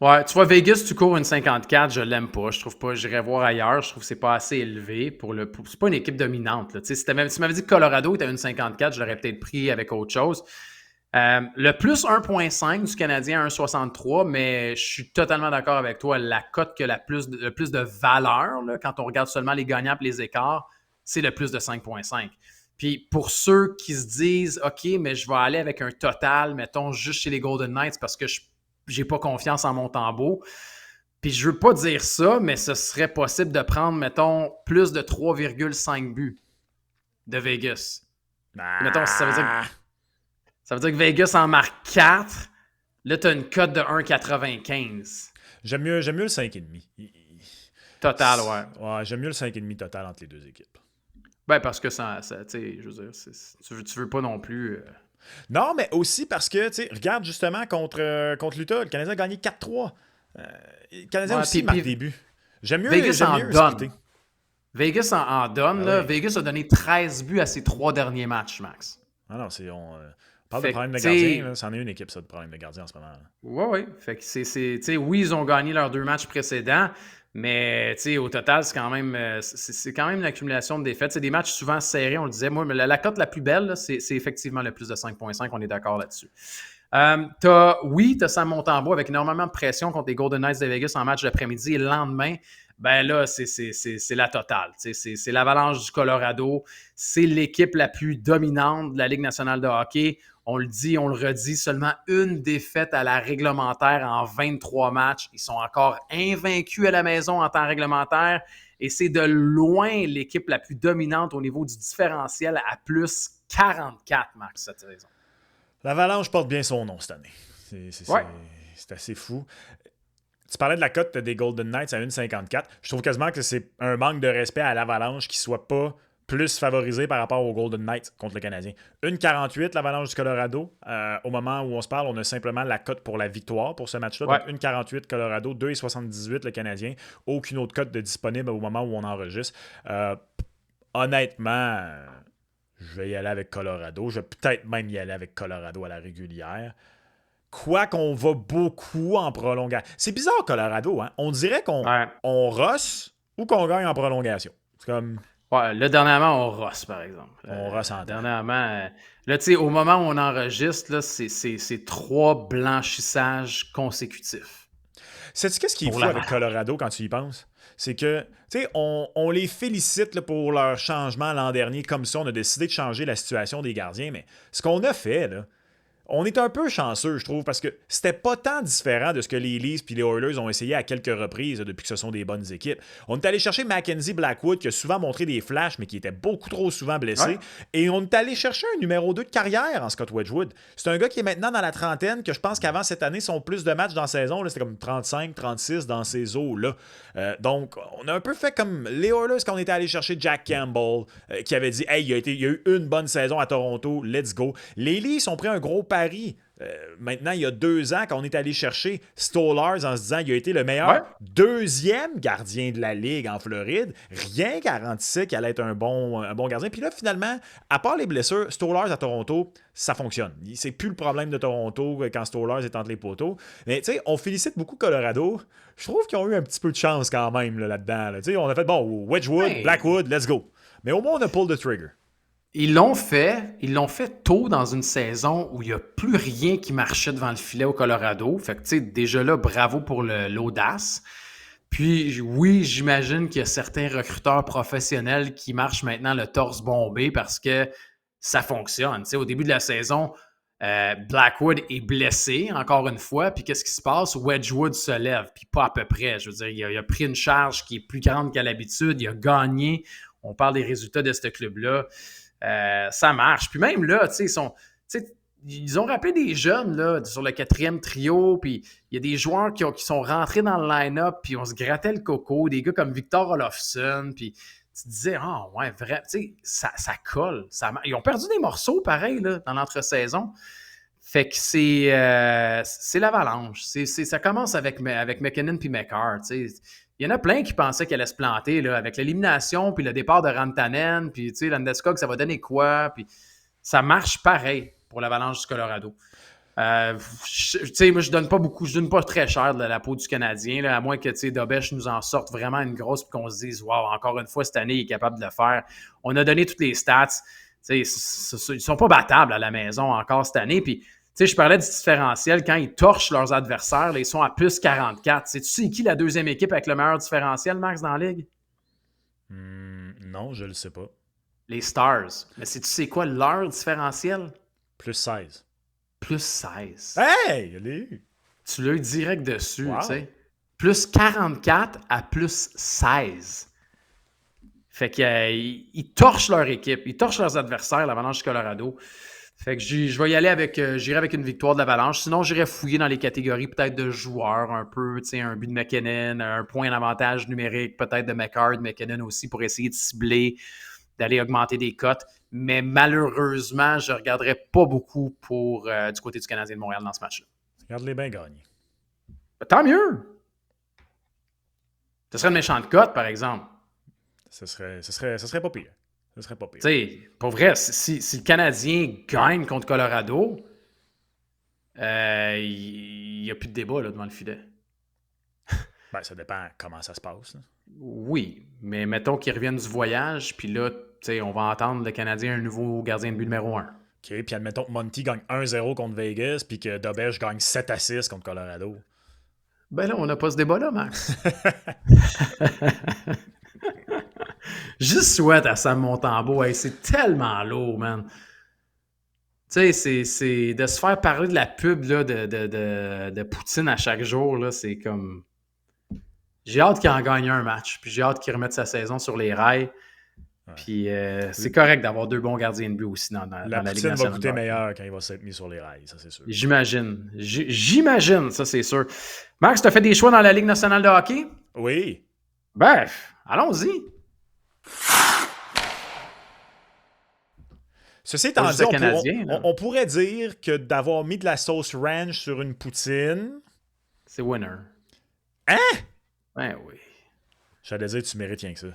Ouais, tu vois, Vegas, tu cours une 54, je l'aime pas. Je trouve pas, j'irais voir ailleurs. Je trouve que c'est pas assez élevé c'est pas une équipe dominante. Là. Si tu m'avais dit que Colorado était à une 54, je l'aurais peut-être pris avec autre chose. Le plus 1,5 du Canadien à 1,63, mais je suis totalement d'accord avec toi. La cote qui a le plus de valeur, là, quand on regarde seulement les gagnants et les écarts, c'est le plus de 5,5. Puis pour ceux qui se disent, OK, mais je vais aller avec un total, mettons, juste chez les Golden Knights parce que j'ai pas confiance en Montembeault. Puis je veux pas dire ça, mais ce serait possible de prendre, mettons, plus de 3,5 buts de Vegas. Mettons, Ah, ça veut dire que Vegas en marque 4. Là, tu as une cote de 1,95. j'aime mieux le 5,5. Total, ouais. Ouais, j'aime mieux le 5,5 total entre les deux équipes. Ben, parce que tu sais, je veux dire, tu veux pas non plus. Non, mais aussi parce que, tu sais, regarde justement contre l'Utah, le Canadien a gagné 4-3. Le Canadien Ouais, aussi marque des buts. Vegas J'aime en mieux donne. splitter. Vegas en donne, Ah là. oui. Vegas a donné 13 buts à ses 3 derniers matchs, Max. Ah non, on parle de Fait que, problème de tu gardien. sais, Là. C'en est une équipe, ça, de problème de gardien en ce moment. Là. ouais, ouais. Fait que tu sais, oui, ils ont gagné leurs 2 matchs précédents, mais, tu sais, au total, c'est quand même une accumulation de défaites. C'est des matchs souvent serrés, on le disait. Moi, mais la cote la plus belle, là, c'est effectivement le plus de 5,5. On est d'accord là-dessus. T'as Sam Montembeault avec énormément de pression contre les Golden Knights de Vegas en match d'après-midi et le lendemain, ben là, c'est la totale. C'est l'Avalanche du Colorado. C'est l'équipe la plus dominante de la Ligue nationale de hockey. On le dit, on le redit, seulement une défaite à la réglementaire en 23 matchs. Ils sont encore invaincus à la maison en temps réglementaire et c'est de loin l'équipe la plus dominante au niveau du différentiel à plus 44, Max, cette saison. L'Avalanche porte bien son nom cette année. Ouais. C'est assez fou. Tu parlais de la cote des Golden Knights à 1,54. Je trouve quasiment que c'est un manque de respect à l'Avalanche qui ne soit pas plus favorisé par rapport aux Golden Knights contre le Canadien. 1,48 l'Avalanche du Colorado. Au moment où on se parle, on a simplement la cote pour la victoire pour ce match-là. Ouais. Donc 1,48 Colorado, 2,78 le Canadien. Aucune autre cote de disponible au moment où on enregistre. Honnêtement, je vais y aller avec Colorado. Je vais peut-être même y aller avec Colorado à la régulière. Quoi qu'on va beaucoup en prolongation. C'est bizarre, Colorado. Hein? On dirait qu'on Ouais. rosse ou qu'on gagne en prolongation. C'est comme... Ouais, là, dernièrement, on rosse, par exemple. On rosse en temps. Dernièrement, là, tu sais, au moment où on enregistre, là, c'est 3 blanchissages consécutifs. Sais-tu qu'est-ce qui est Pour fou la avec Colorado quand tu y penses? C'est que, tu sais, on les félicite là, pour leur changement l'an dernier. Comme ça, on a décidé de changer la situation des gardiens. Mais ce qu'on a fait, là, on est un peu chanceux, je trouve, parce que c'était pas tant différent de ce que les Leafs et les Oilers ont essayé à quelques reprises depuis que ce sont des bonnes équipes. On est allé chercher Mackenzie Blackwood, qui a souvent montré des flashs, mais qui était beaucoup trop souvent blessé. Ouais. Et on est allé chercher un numéro 2 de carrière en Scott Wedgwood. C'est un gars qui est maintenant dans la trentaine, que je pense qu'avant cette année, son plus de matchs dans la saison, là, c'était comme 35, 36 dans ces eaux-là. Donc, on a un peu fait comme les Oilers quand on était allé chercher Jack Campbell, qui avait dit « Hey, il y a eu une bonne saison à Toronto, let's go ». Les Leafs ont pris un gros pari. Maintenant, il y a 2 ans, quand on est allé chercher Stolarz en se disant qu'il a été le meilleur deuxième gardien de la Ligue en Floride, rien garantissait qu'il allait être un bon gardien. Puis là, finalement, à part les blessures, Stolarz à Toronto, ça fonctionne. C'est plus le problème de Toronto quand Stolarz est entre les poteaux. Mais tu sais, on félicite beaucoup Colorado. Je trouve qu'ils ont eu un petit peu de chance quand même là-dedans. Tu sais, on a fait, bon, Wedgwood, Blackwood, let's go. Mais au moins, on a pull the trigger. Ils l'ont fait tôt dans une saison où il n'y a plus rien qui marchait devant le filet au Colorado. Fait que, tu sais, déjà là, bravo pour l'audace. Puis, oui, j'imagine qu'il y a certains recruteurs professionnels qui marchent maintenant le torse bombé parce que ça fonctionne. Tu sais, au début de la saison, Blackwood est blessé, encore une fois. Puis, qu'est-ce qui se passe? Wedgwood se lève, puis pas à peu près. Je veux dire, il a pris une charge qui est plus grande qu'à l'habitude. Il a gagné. On parle des résultats de ce club-là. Ça marche. Puis même là, tu sais, ils ont rappelé des jeunes là, sur le 4e trio, puis il y a des joueurs qui sont rentrés dans le line-up, puis on se grattait le coco, des gars comme Victor Olofsson, puis tu te disais, ah ouais, vrai, tu sais, ça colle. Ils ont perdu des morceaux, pareil, là, dans l'entre-saison. Fait que c'est l'avalanche. Ça commence avec McKinnon puis McCarr, tu sais. Il y en a plein qui pensaient qu'elle allait se planter là, avec l'élimination, puis le départ de Rantanen, puis Landeskog, ça va donner quoi? Puis ça marche pareil pour l'Avalanche du Colorado. Moi, je donne pas très cher de la peau du Canadien, là, à moins que Dobèche nous en sorte vraiment une grosse, puis qu'on se dise, wow, encore une fois, cette année, il est capable de le faire. On a donné toutes les stats. Ils sont pas battables à la maison encore cette année, puis je parlais du différentiel. Quand ils torchent leurs adversaires, là, ils sont à plus 44. Sais-tu c'est qui la deuxième équipe avec le meilleur différentiel, Max, dans la Ligue? Non, je le sais pas. Les Stars. Mais sais-tu c'est quoi leur différentiel? Plus 16. Plus 16. Hey! Allez! Tu l'as eu direct dessus, Wow. tu sais. plus 44 à plus 16. Fait qu'ils ils torchent leur équipe, ils torchent leurs adversaires, l'Avalanche du Colorado. Fait que je vais y aller j'irai avec une victoire de l'Avalanche. Sinon, j'irai fouiller dans les catégories peut-être de joueurs un peu, tu sais, un but de McKinnon, un point d'avantage numérique, peut-être de McCart, McKinnon aussi pour essayer de cibler, d'aller augmenter des cotes. Mais malheureusement, je ne regarderai pas beaucoup pour du côté du Canadien de Montréal dans ce match-là. Regarde-les bien gagner. Tant mieux! Ce serait une méchante cote, par exemple. Ce serait pas pire. Ce serait pas pire. Tu sais, pour vrai, si le Canadien gagne contre Colorado, il n'y a plus de débat là, devant le filet. Ben, ça dépend comment ça se passe. Là. Oui, mais mettons qu'ils reviennent du voyage, puis là, tu sais, on va entendre le Canadien un nouveau gardien de but numéro 1. OK, puis admettons que Monty gagne 1-0 contre Vegas, puis que Dobèche gagne 7-6 contre Colorado. Ben là, on n'a pas ce débat-là, Max. Juste souhaite à Sam Montembeault, hey, c'est tellement lourd, man. Tu sais, c'est de se faire parler de la pub là, de Poutine à chaque jour, là, c'est comme... J'ai hâte qu'il en gagne un match, puis j'ai hâte qu'il remette sa saison sur les rails. Ouais. Puis c'est correct d'avoir 2 bons gardiens de but aussi dans la Ligue nationale. La Poutine va coûter meilleur quand il va s'être mis sur les rails, ça c'est sûr. J'imagine. J'imagine, ça c'est sûr. Max, tu as fait des choix dans la Ligue nationale de hockey? Oui. Bref, allons-y. Ceci étant dit, on pourrait dire que d'avoir mis de la sauce ranch sur une poutine... C'est winner. Hein? Ben oui. J'allais dire que tu mérites rien que ça.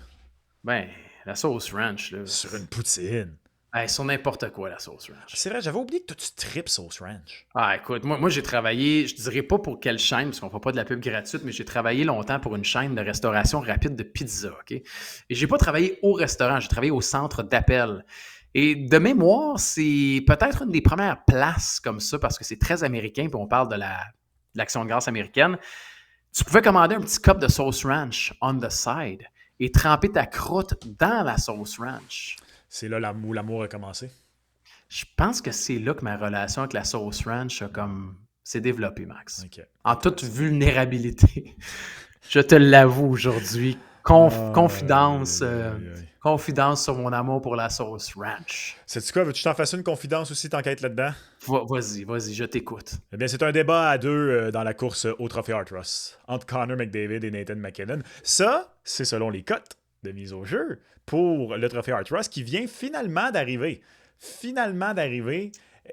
Ben, la sauce ranch, là. Sur une poutine. Ben, sur n'importe quoi, la sauce ranch. C'est vrai, j'avais oublié que toi, tu tripes sauce ranch. Ah, écoute, moi j'ai travaillé, je dirais pas pour quelle chaîne, parce qu'on fait pas de la pub gratuite, mais j'ai travaillé longtemps pour une chaîne de restauration rapide de pizza, OK? Et j'ai pas travaillé au restaurant, j'ai travaillé au centre d'appel. Et de mémoire, c'est peut-être une des premières places comme ça, parce que c'est très américain, puis on parle de l'Action de grâce américaine. Tu pouvais commander un petit cup de sauce ranch on the side et tremper ta croûte dans la sauce ranch. C'est là où l'amour a commencé? Je pense que c'est là que ma relation avec la sauce ranch s'est développée, Max. Okay. En toute vulnérabilité. Je te l'avoue aujourd'hui. Confidence sur mon amour pour la sauce ranch. Sais-tu quoi? Veux-tu que je t'en fasse une confidence aussi, t'enquêtes là-dedans? Vas-y, je t'écoute. Eh bien, c'est un débat à 2 dans la course au trophée Art Ross entre Connor McDavid et Nathan MacKinnon. Ça, c'est selon les cotes de mise au jeu pour le trophée Art Ross qui vient finalement d'arriver.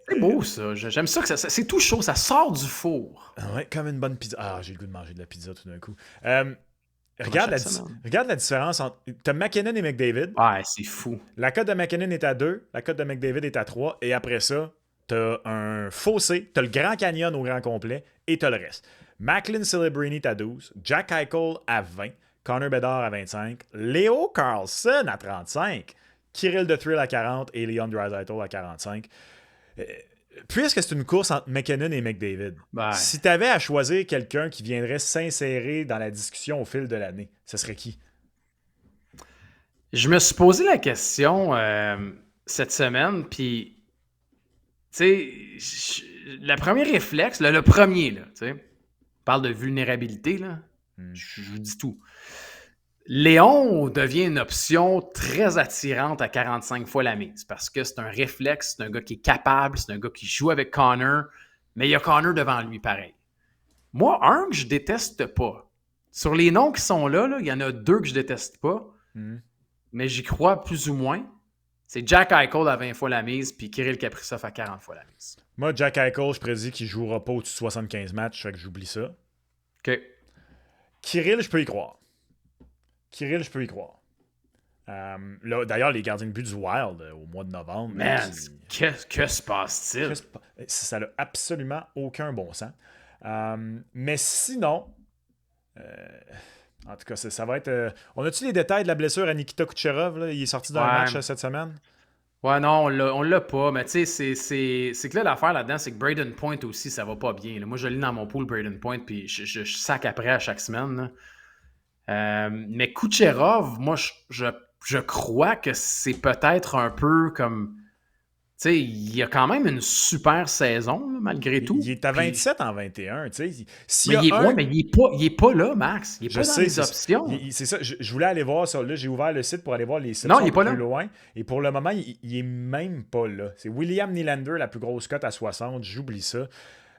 C'est beau, ça. J'aime ça que c'est tout chaud. Ça sort du four. Ouais, comme une bonne pizza. Ah, j'ai le goût de manger de la pizza tout d'un coup. Regarde la différence entre... T'as MacKinnon et McDavid. Ouais, c'est fou. La cote de MacKinnon est à 2, la cote de McDavid est à 3, et après ça, t'as un fossé, t'as le Grand Canyon au grand complet, et t'as le reste. Macklin Celebrini est à 12, Jack Eichel à 20, Connor Bedard à 25, Leo Carlson à 35, Kirill de Thrill à 40 et Leon Draisaitl à 45. Puisque c'est une course entre McKinnon et McDavid, si tu avais à choisir quelqu'un qui viendrait s'insérer dans la discussion au fil de l'année, ce serait qui? Je me suis posé la question cette semaine, puis tu sais, le premier réflexe, le premier, là, tu sais, on parle de vulnérabilité, là, je vous dis tout. Léon devient une option très attirante à 45 fois la mise parce que c'est un réflexe, c'est un gars qui est capable, c'est un gars qui joue avec Connor, mais il y a Connor devant lui pareil. Moi, un que je déteste pas. Sur les noms qui sont là, il y en a 2 que je déteste pas, mais j'y crois plus ou moins. C'est Jack Eichel à 20 fois la mise puis Kirill Kaprizov à 40 fois la mise. Moi, Jack Eichel, je prédis qu'il jouera pas au-dessus de 75 matchs, fait que j'oublie ça. OK. Kirill, je peux y croire. Là, d'ailleurs, les gardiens de but du Wild au mois de novembre. Man, que se passe-t-il? Ça n'a absolument aucun bon sens. Mais sinon, en tout cas, ça va être... On a-tu les détails de la blessure à Nikita Kucherov? Là? Il est sorti d'un match cette semaine? Ouais, non, on l'a pas. Mais tu sais, c'est que là, l'affaire là-dedans, c'est que Braden Point aussi, ça va pas bien. Là. Moi, je lis dans mon pool Braden Point, puis je sac après à chaque semaine. Là. Mais Kucherov, moi, je crois que c'est peut-être un peu comme... Tu sais, il y a quand même une super saison, là, malgré Il tout. est à Puis, 27 en 21. Tu sais. S'il mais y a un. ouais, mais il est pas là, Max. Il est Je pas dans sais, les options. c'est ça. Je voulais aller voir ça. Là, j'ai ouvert le site pour aller voir les Non, options il un est peu pas plus là. loin. Et pour le moment, il est même pas là. C'est William Nylander, la plus grosse cote à 60. J'oublie ça.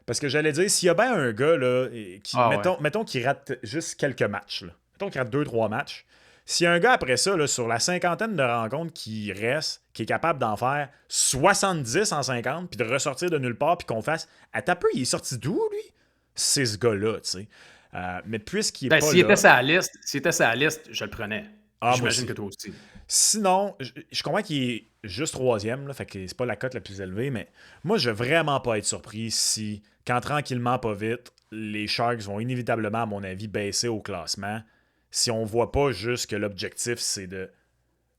Parce que j'allais dire, s'il y a bien un gars, là, Ah ouais. mettons qu'il rate juste quelques matchs, là. Mettons qu'il rate 2-3 matchs. S'il y a un gars après ça, là, sur la cinquantaine de rencontres qui reste, qui est capable d'en faire 70 en 50, puis de ressortir de nulle part, puis qu'on fasse à peu, il est sorti d'où, lui? C'est ce gars-là, tu sais. Mais puisqu'il n'est Ben, pas là. s'il était sur la liste, je le prenais. Ah, moi J'imagine aussi. que toi aussi. Sinon, je comprends qu'il est juste troisième, là, fait que c'est pas la cote la plus élevée, mais moi, je vais vraiment pas être surpris si, quand tranquillement, pas vite, les Sharks vont inévitablement, à mon avis, baisser au classement si on voit pas juste que l'objectif, c'est de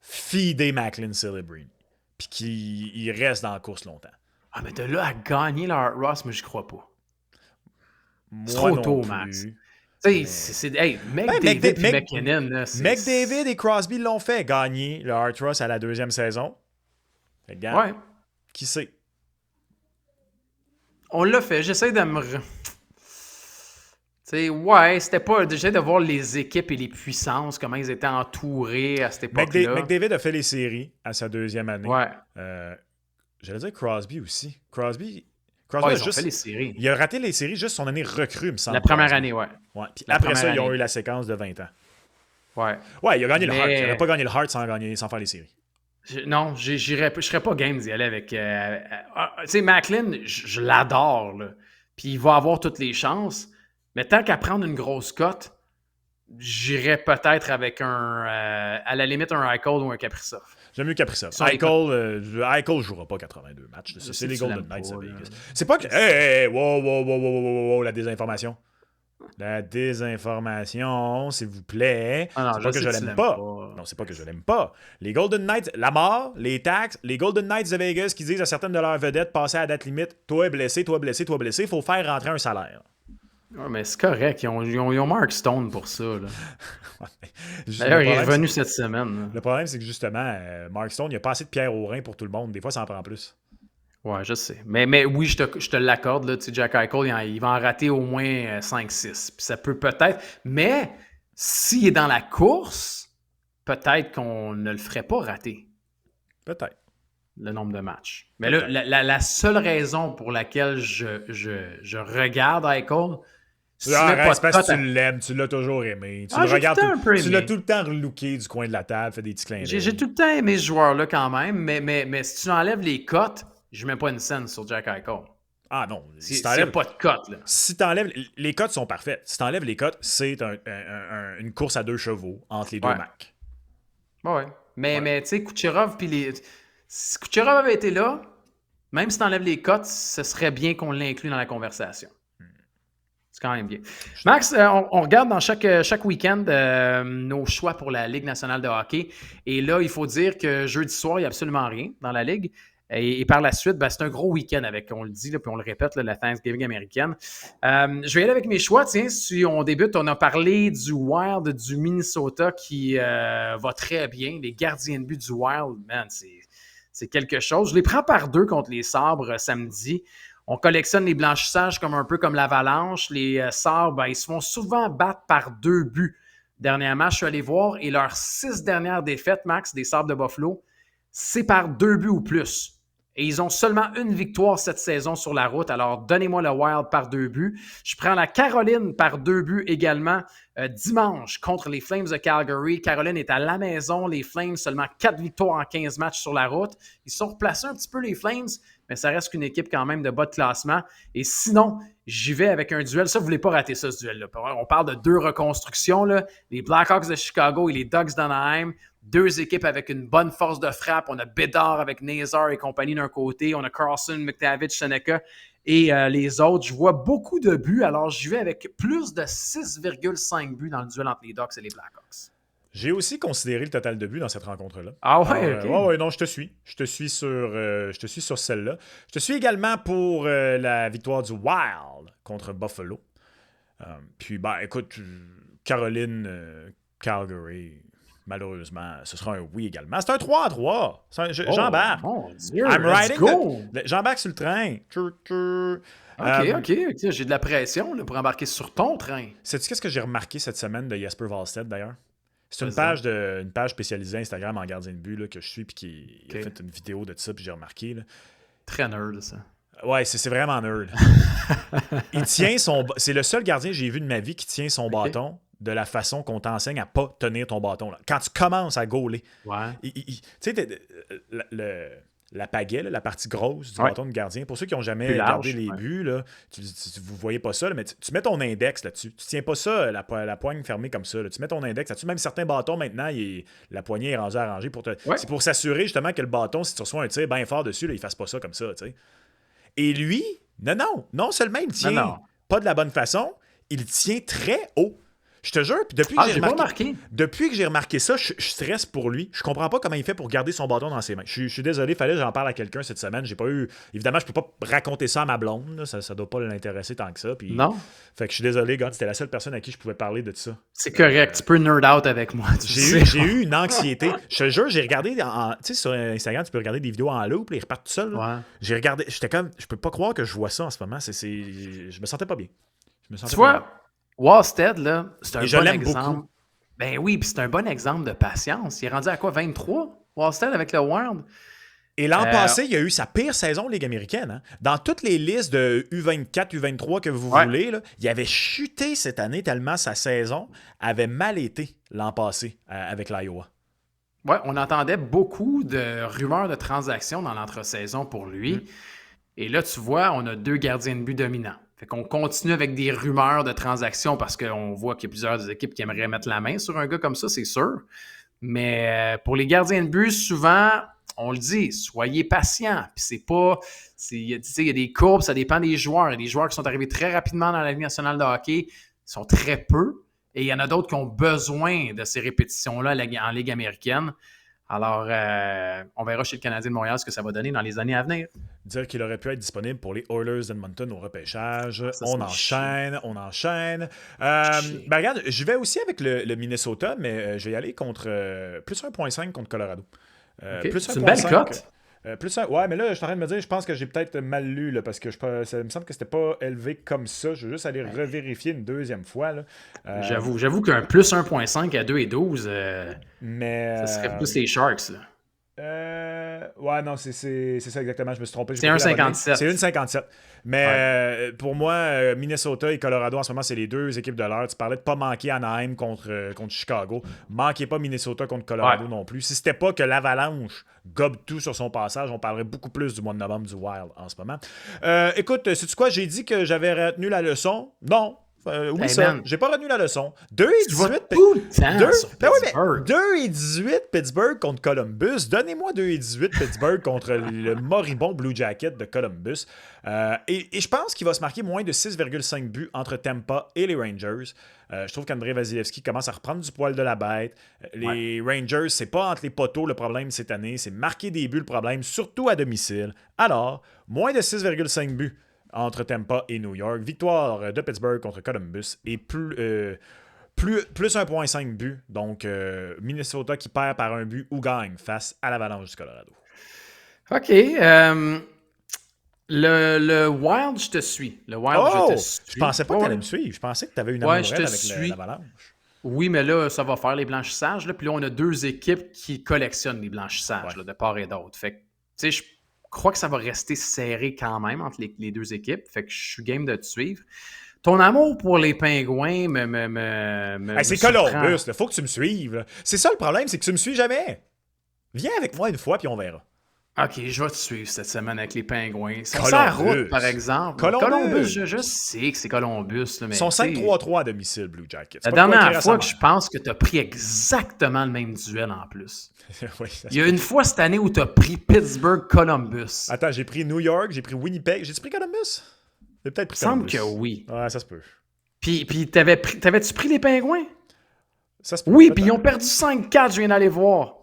feeder Macklin Celebrini, puis qu'il reste dans la course longtemps. Ah, mais de là à gagner leur Ross, mais je crois pas. C'est Moi trop non tôt, Max. plus. Tu sais, Mais. hey, Ben, McDavid puis McKinnon, là, McDavid et Crosby l'ont fait gagner le Hart Ross à la deuxième saison. Fait que, regarde, Ouais, qui sait? on l'a fait. J'essaie de me... Tu sais, ouais, c'était pas... J'essaie de voir les équipes et les puissances, comment ils étaient entourés à cette époque-là. McDavid a fait les séries à sa deuxième année. Ouais. J'allais dire Crosby aussi. Crosby Oh, a ils ont fait juste. les séries. Il a raté les séries juste son année recrue, me semble. La première Crosby. année, ouais. Ouais. Puis La après première ça, ils ont année. eu la séquence de 20 ans. Ouais. Ouais, il a gagné le Hart. Il Mais... n'aurait pas gagné le Hart sans faire les séries. Non, je serais pas game d'y aller avec... tu sais, Macklin, je l'adore, là. Puis il va avoir toutes les chances. Mais tant qu'à prendre une grosse cote, j'irais peut-être avec à la limite, un Eichel ou un Kaprizov. J'aime mieux Kaprizov. Sont les Eichel ne jouera pas 82 matchs. Ça, c'est les tu Golden l'aimes Knights pas, de là. Vegas. C'est pas que. Hey, wow, wow, wow, wow, wow, wow, la désinformation. La désinformation, s'il vous plaît. Ah non, C'est je pas que sais je que tu l'aime l'aimes pas. pas. Non, c'est pas que je l'aime pas. Les Golden Knights, la mort, les taxes, les Golden Knights de Vegas qui disent à certaines de leurs vedettes, passer à la date limite, toi blessé, toi blessé, toi blessé, il faut faire rentrer un salaire. Ouais, mais c'est correct. Ils ont Mark Stone pour ça, là. Juste, D'ailleurs, le il est problème, revenu cette semaine, là. le problème, c'est que justement, Mark Stone, il n'y a pas assez de pierre au rein pour tout le monde. Des fois, ça en prend plus. Ouais, je sais. Mais oui, je te l'accorde, là. Tu sais, Jack Eichel, il va en rater au moins 5-6. Puis ça peut peut-être... Mais s'il est dans la course, peut-être qu'on ne le ferait pas rater, Peut-être. le nombre de matchs. Mais là, la seule raison pour laquelle je regarde Eichel, si tu mets pas Arrête, de parce cote que à... tu l'aimes, tu l'as toujours aimé. Tu Ah, le j'ai tout le regardes temps un peu tu l'as aimé. tout le temps relooké du coin de la table, fait des petits clins d'œil. J'ai tout le temps aimé ce joueur-là quand même, mais si tu enlèves les cotes, je mets pas une scène sur Jack Eichel. Ah non, S'il n'y a pas de cotes, là. si t'enlèves, les cotes sont parfaites. Si t'enlèves les cotes, c'est une course à deux chevaux entre les deux Ouais. Macs. Ouais. Ouais. Mais tu sais, Kucherov, puis si Kucherov avait été là, même si tu enlèves les cotes, ce serait bien qu'on l'inclue dans la conversation. C'est quand même bien. Max, on regarde dans chaque week-end nos choix pour la Ligue nationale de hockey. Et là, il faut dire que jeudi soir, il n'y a absolument rien dans la Ligue. Et par la suite, ben, c'est un gros week-end avec, on le dit, là, puis on le répète, là, la Thanksgiving américaine. Je vais y aller avec mes choix. Tiens, si on débute, on a parlé du Wild du Minnesota qui va très bien. Les gardiens de but du Wild, man, c'est quelque chose. Je les prends par deux contre les Sabres samedi. On collectionne les blanchissages comme un peu comme l'Avalanche. Les Sabres, ben, ils se font souvent battre par 2 buts. Dernièrement, je suis allé voir et leurs 6 dernières défaites, Max, des Sabres de Buffalo, c'est par 2 buts ou plus. Et ils ont seulement une victoire cette saison sur la route. Alors, donnez-moi le Wild par 2 buts. Je prends la Caroline par 2 buts également dimanche contre les Flames de Calgary. Caroline est à la maison. Les Flames, seulement 4 victoires en 15 matchs sur la route. Ils sont replacés un petit peu, les Flames, mais ça reste qu'une équipe quand même de bas de classement. Et sinon, j'y vais avec un duel. Ça, vous ne voulez pas rater ça, ce duel-là. On parle de 2 reconstructions, là. Les Blackhawks de Chicago et les Ducks d'Anaheim. 2 équipes avec une bonne force de frappe. On a Bédard avec Nazar et compagnie d'un côté. On a Carlson, McTavish, Seneca et les autres. Je vois beaucoup de buts. Alors, j'y vais avec plus de 6,5 buts dans le duel entre les Ducks et les Blackhawks. J'ai aussi considéré le total de buts dans cette rencontre-là. Ah ouais, OK. Ouais, non, je te suis. Je te suis sur celle-là. Je te suis également pour la victoire du Wild contre Buffalo. Puis, écoute, Caroline, Calgary, malheureusement, ce sera un oui également. C'est un 3-3. J'embarque. Mon Dieu, I'm let's riding go! J'embarque sur le train. OK. J'ai de la pression là, pour embarquer sur ton train. Sais-tu qu'est-ce que j'ai remarqué cette semaine de Jesper Wallstedt, d'ailleurs? C'est une page spécialisée Instagram en gardien de but là, que je suis, puis qui a fait une vidéo de ça, puis j'ai remarqué. Là. Très nerd, ça. Ouais, c'est vraiment nerd. C'est le seul gardien que j'ai vu de ma vie qui tient son bâton de la façon qu'on t'enseigne à pas tenir ton bâton. Là. Quand tu commences à gauler. Ouais. Tu sais, la pagaie, là, la partie grosse du bâton de gardien, pour ceux qui n'ont jamais regardé les buts, là, vous ne voyez pas ça, là, mais tu mets ton index là-dessus. Tu tiens pas ça, la poigne fermée comme ça. Là. Tu mets ton index là-dessus. Même certains bâtons, maintenant, la poignée est rendue arrangée. C'est pour s'assurer justement que le bâton, si tu reçois un tir bien fort dessus, là, il ne fasse pas ça comme ça. T'sais. Et lui, non seulement il tient pas de la bonne façon, il tient très haut. Je te jure, puis depuis que j'ai remarqué ça, je stresse pour lui. Je comprends pas comment il fait pour garder son bâton dans ses mains. Je suis désolé, fallait que j'en parle à quelqu'un cette semaine. J'ai pas eu. Évidemment, je peux pas raconter ça à ma blonde. Là. Ça doit pas l'intéresser tant que ça. Puis... Non. Fait que je suis désolé, gars, c'était la seule personne à qui je pouvais parler de ça. C'est correct, tu peux nerd out avec moi. J'ai eu une anxiété. Je te jure, j'ai regardé. Tu sais, sur Instagram, tu peux regarder des vidéos en loop, là, ils repartent tout seuls. Ouais. J'ai regardé. J'étais comme. Je peux pas croire que je vois ça en ce moment. Je me sentais pas bien. Tu vois? Wallstedt, là, c'est un bon exemple. Beaucoup. Ben oui, puis c'est un bon exemple de patience. Il est rendu à quoi, 23? Wallstedt avec le Wild? Et l'an passé, il a eu sa pire saison Ligue américaine. Hein? Dans toutes les listes de U24, U23 que vous voulez, là, il avait chuté cette année tellement sa saison avait mal été l'an passé avec l'Iowa. Oui, on entendait beaucoup de rumeurs de transactions dans l'entre-saison pour lui. Et là, tu vois, on a 2 gardiens de but dominants. Fait qu'on continue avec des rumeurs de transactions parce qu'on voit qu'il y a plusieurs équipes qui aimeraient mettre la main sur un gars comme ça, c'est sûr. Mais pour les gardiens de but, souvent, on le dit, soyez patients. Puis c'est pas... Il y a des courbes, ça dépend des joueurs. Il y a des joueurs qui sont arrivés très rapidement dans la Ligue nationale de hockey, ils sont très peu. Et il y en a d'autres qui ont besoin de ces répétitions-là en Ligue américaine. Alors, on verra chez le Canadien de Montréal ce que ça va donner dans les années à venir. Dire qu'il aurait pu être disponible pour les Oilers d'Edmonton au repêchage. On enchaîne. Ben regarde, je vais aussi avec le Minnesota, mais je vais y aller contre plus 1.5 contre Colorado. C'est une belle cote. Ouais, mais là, je suis en train de me dire, je pense que j'ai peut-être mal lu, là, parce que ça me semble que c'était pas élevé comme ça. Je veux juste aller revérifier une deuxième fois. Là. J'avoue qu'un plus 1.5 à 2,12, mais ça serait plus les Sharks. Là. Ouais, non, c'est ça exactement. Je me suis trompé. C'est 1,57. C'est 1,57. Mais pour moi, Minnesota et Colorado, en ce moment, c'est les 2 équipes de l'heure. Tu parlais de pas manquer Anaheim contre Chicago. Manquez pas Minnesota contre Colorado non plus. Si c'était pas que l'Avalanche gobe tout sur son passage, on parlerait beaucoup plus du mois de novembre du Wild en ce moment. Écoute, sais-tu quoi? J'ai dit que j'avais retenu la leçon. Non. Oui, ça. J'ai pas retenu la leçon. 2,18 Pittsburgh contre Columbus. Donnez-moi 2,18 Pittsburgh contre le moribond Blue Jacket de Columbus. Et je pense qu'il va se marquer moins de 6,5 buts entre Tampa et les Rangers. Je trouve qu'André Vasilevski commence à reprendre du poil de la bête. Les Rangers, c'est pas entre les poteaux le problème cette année, c'est marquer des buts le problème, surtout à domicile. Alors, moins de 6,5 buts entre Tampa et New York. Victoire de Pittsburgh contre Columbus et plus 1.5 buts. Donc, Minnesota qui perd par un but ou gagne face à l'Avalanche du Colorado. OK. Le Wild, je te suis. Le Wild, je te suis. Je pensais pas que tu allais me suivre. Je pensais que tu avais une amourette avec l'Avalanche. Oui, mais là, ça va faire les blanchissages. Là. Puis là, on a 2 équipes qui collectionnent les blanchissages là, de part et d'autre. Fait que, tu sais, je crois que ça va rester serré quand même entre les 2 équipes. Fait que je suis game de te suivre. Ton amour pour les Pingouins c'est Columbus, il faut que tu me suives. Là. C'est ça le problème, c'est que tu me suis jamais. Viens avec moi une fois, puis on verra. OK, je vais te suivre cette semaine avec les Pingouins. C'est la route, par exemple. Columbus, je sais que c'est Columbus. Là, mais ils sont 5-3-3 à domicile, Blue Jackets. La dernière fois que je pense que tu as pris exactement le même duel en plus. Oui, il y a une fois cette année où tu as pris Pittsburgh-Columbus. Attends, j'ai pris New York, j'ai pris Winnipeg. J'ai-tu pris Columbus? J'ai peut-être pris Columbus. Il semble que oui. Ouais, ça se peut. Puis t'avais-tu pris les Pingouins? Ça se peut. Oui, puis ils ont perdu 5-4, je viens d'aller voir.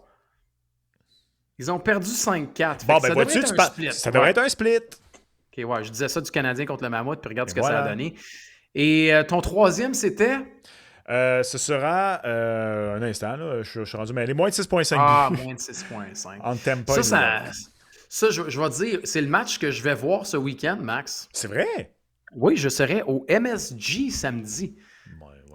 Ils ont perdu 5-4. Bon, ben vois-tu, ça devrait être un split. OK, ouais, je disais ça du Canadien contre le Mammouth, puis regarde ce que ça a donné. Et ton troisième, c'était? Ce sera un instant, là, je suis rendu mêlé. Moins de 6,5 Ah, buts moins de 6,5. entre Tampa et Ça, New York. je vais te dire, c'est le match que je vais voir ce week-end, Max. C'est vrai? Oui, je serai au MSG samedi.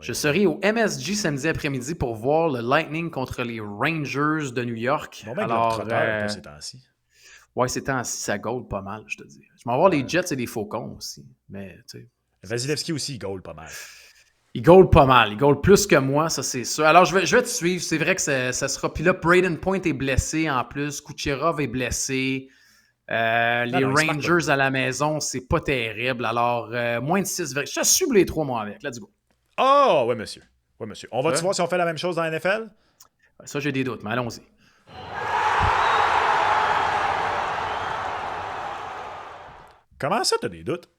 Je serai au MSG samedi après-midi pour voir le Lightning contre les Rangers de New York. Bon, ben, Alors, Globetrotter, ces temps-ci. ouais, c'est temps-ci, ça goal pas mal, je te dis. Je vais voir les Ouais. Jets et les Faucons aussi. Mais, tu sais. Vasilevski aussi, il goal pas mal. Il goal pas mal. Il goal plus que moi, ça, c'est sûr. Alors, je vais te suivre. C'est vrai que ça sera. Puis là, Braden Point est blessé en plus. Kucherov est blessé. Les non, il se marque Rangers à la maison, c'est pas terrible. Alors, moins de 6. Je te suis les 3 mois avec. Let's go. Oh, ouais, monsieur. Ouais, monsieur. On va-tu Ouais. voir si on fait la même chose dans la NFL? Ça, j'ai des doutes, mais allons-y. Comment ça, t'as des doutes?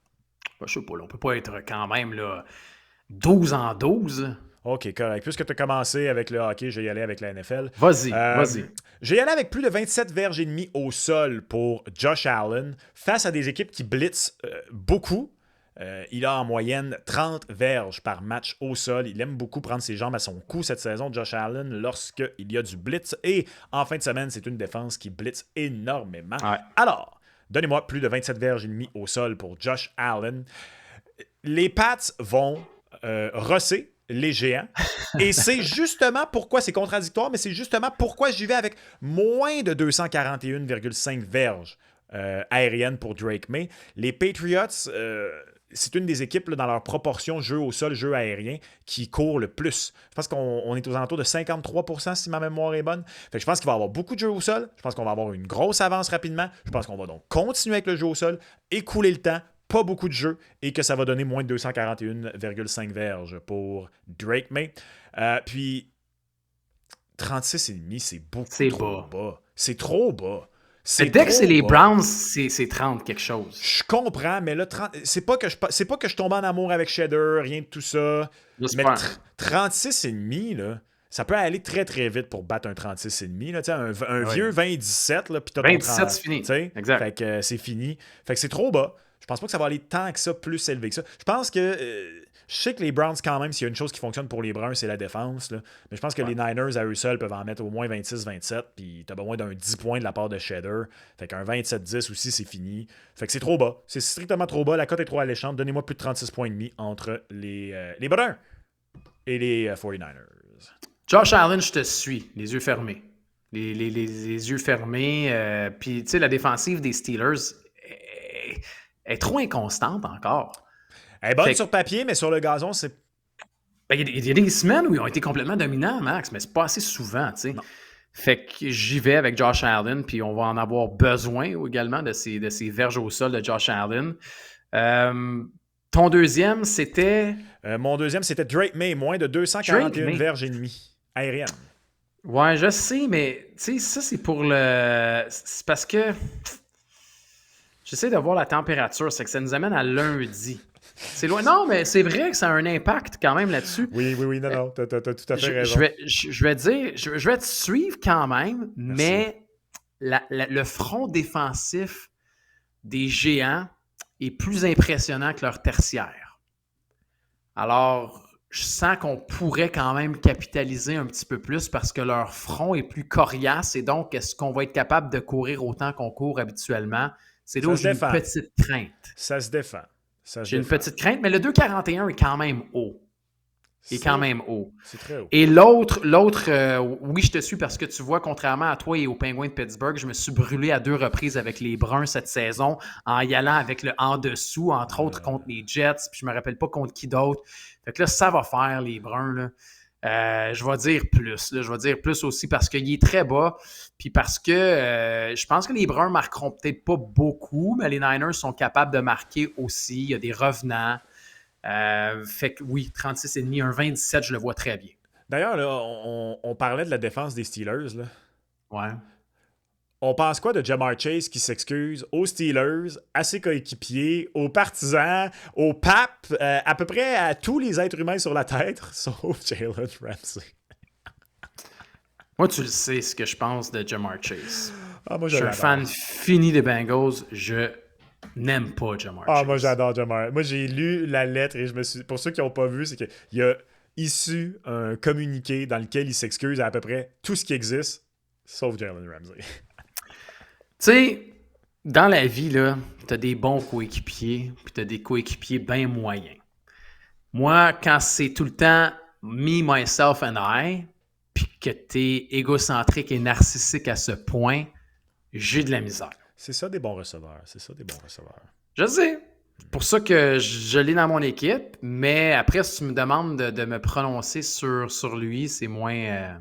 Je sais pas, là, on peut pas être quand même là, 12 en 12. OK, correct. Puisque tu as commencé avec le hockey, je vais y aller avec la NFL. Vas-y, Euh, vas-y. Je vais y aller avec plus de 27 verges et demi au sol pour Josh Allen face à des équipes qui blitzent beaucoup. Il a en moyenne 30 verges par match au sol. Il aime beaucoup prendre ses jambes à son cou cette saison, Josh Allen, lorsqu'il y a du blitz. Et en fin de semaine, c'est une défense qui blitz énormément. Ouais. Alors, donnez-moi plus de 27 verges et demi au sol pour Josh Allen. Les Pats vont rosser les géants. Et c'est justement pourquoi c'est contradictoire, mais c'est justement pourquoi j'y vais avec moins de 241,5 verges aériennes pour Drake May. Les Patriots, c'est une des équipes là, dans leur proportion jeu au sol, jeu aérien, qui court le plus. Je pense qu'on est aux alentours de 53% si ma mémoire est bonne. Fait que je pense qu'il va y avoir beaucoup de jeux au sol. Je pense qu'on va avoir une grosse avance rapidement. Je pense qu'on va donc continuer avec le jeu au sol, écouler le temps, pas beaucoup de jeux, et que ça va donner moins de 241,5 verges pour Drake May. Puis 36,5, c'est beaucoup C'est trop bas. bas. C'est trop bas. Dès que c'est les bas. Browns, c'est 30 quelque chose. Je comprends, mais là, c'est pas que je tombe en amour avec Cheddar, rien de tout ça. Mais J'espère. 36,5, là, ça peut aller très très vite pour battre un 36,5. Là, un Oui. vieux 20-17, là, puis t'as 27, c'est fini. Exact. Fait que c'est fini. Fait que c'est trop bas. Je pense pas que ça va aller tant que ça, plus élevé que ça. Je pense que. Je sais que les Browns, quand même, s'il y a une chose qui fonctionne pour les Bruns, c'est la défense. Là. Mais je pense que les Niners, à eux seuls, peuvent en mettre au moins 26-27. Puis t'as besoin d'un 10 points de la part de Cheddar. Fait qu'un 27-10 aussi, c'est fini. Fait que c'est trop bas. C'est strictement trop bas. La cote est trop alléchante. Donnez-moi plus de 36 points et demi entre les Bruns et les 49ers. Josh Allen, je te suis, les yeux fermés. Les yeux fermés. Puis, tu sais, la défensive des Steelers est trop inconstante encore. Elle est bonne Fait que- sur papier, mais sur le gazon, c'est. Ben, il y a des semaines où ils ont été complètement dominants, Max, mais c'est pas assez souvent, tu sais. Non. Fait que j'y vais avec Josh Allen, puis on va en avoir besoin également de ces verges au sol de Josh Allen. Ton deuxième, c'était... Mon deuxième, c'était Drake May, moins de 241 Drake May. verges et demi aériennes. Ouais, je sais, mais tu sais, ça, c'est pour le... C'est parce que... J'essaie de voir la température, c'est que ça nous amène à lundi. C'est loin. Non, mais c'est vrai que ça a un impact quand même là-dessus. Oui, non, t'as tout à fait Je raison. vais dire, je vais te suivre quand même, Merci. mais le front défensif des géants est plus impressionnant que leur tertiaire. Alors, je sens qu'on pourrait quand même capitaliser un petit peu plus parce que leur front est plus coriace et donc, est-ce qu'on va être capable de courir autant qu'on court habituellement? C'est là Ça où se j'ai une défend. petite crainte. Ça se défend. J'ai une petite crainte, mais le 2,41 est quand même haut. Il est quand même haut. C'est très haut. Et l'autre, oui, je te suis parce que tu vois, contrairement à toi et aux Penguins de Pittsburgh, je me suis brûlé à 2 reprises avec les Bruns cette saison en y allant avec le en dessous, entre autres contre les Jets, puis je me rappelle pas contre qui d'autre. Fait que là, ça va faire les Bruns, là. Je vais dire plus. Là. Je vais dire plus aussi parce qu'il est très bas. Puis parce que je pense que les Bruns marqueront peut-être pas beaucoup, mais les Niners sont capables de marquer aussi. Il y a des revenants. Fait que oui, 36,5, un 27, je le vois très bien. D'ailleurs, là, on parlait de la défense des Steelers. Là. Ouais. On pense quoi de Ja'Marr Chase qui s'excuse aux Steelers, à ses coéquipiers, aux partisans, aux papes, à peu près à tous les êtres humains sur la tête, sauf Jalen Ramsey. Moi, tu le sais ce que je pense de Ja'Marr Chase. Ah, moi, Je suis un fan fini des Bengals. Je n'aime pas Ja'Marr Chase. Ah, moi, j'adore Ja'Marr. Moi, j'ai lu la lettre et je me suis. Pour ceux qui n'ont pas vu, c'est qu'il y a issu un communiqué dans lequel il s'excuse à peu près tout ce qui existe, sauf Jalen Ramsey. Tu sais, dans la vie, là, t'as des bons coéquipiers, puis t'as des coéquipiers bien moyens. Moi, quand c'est tout le temps me, myself and I, puis que t'es égocentrique et narcissique à ce point, j'ai de la misère. C'est ça des bons receveurs. C'est ça des bons receveurs. Je sais. C'est pour ça que je l'ai dans mon équipe, mais après, si tu me demandes de me prononcer sur lui, c'est moins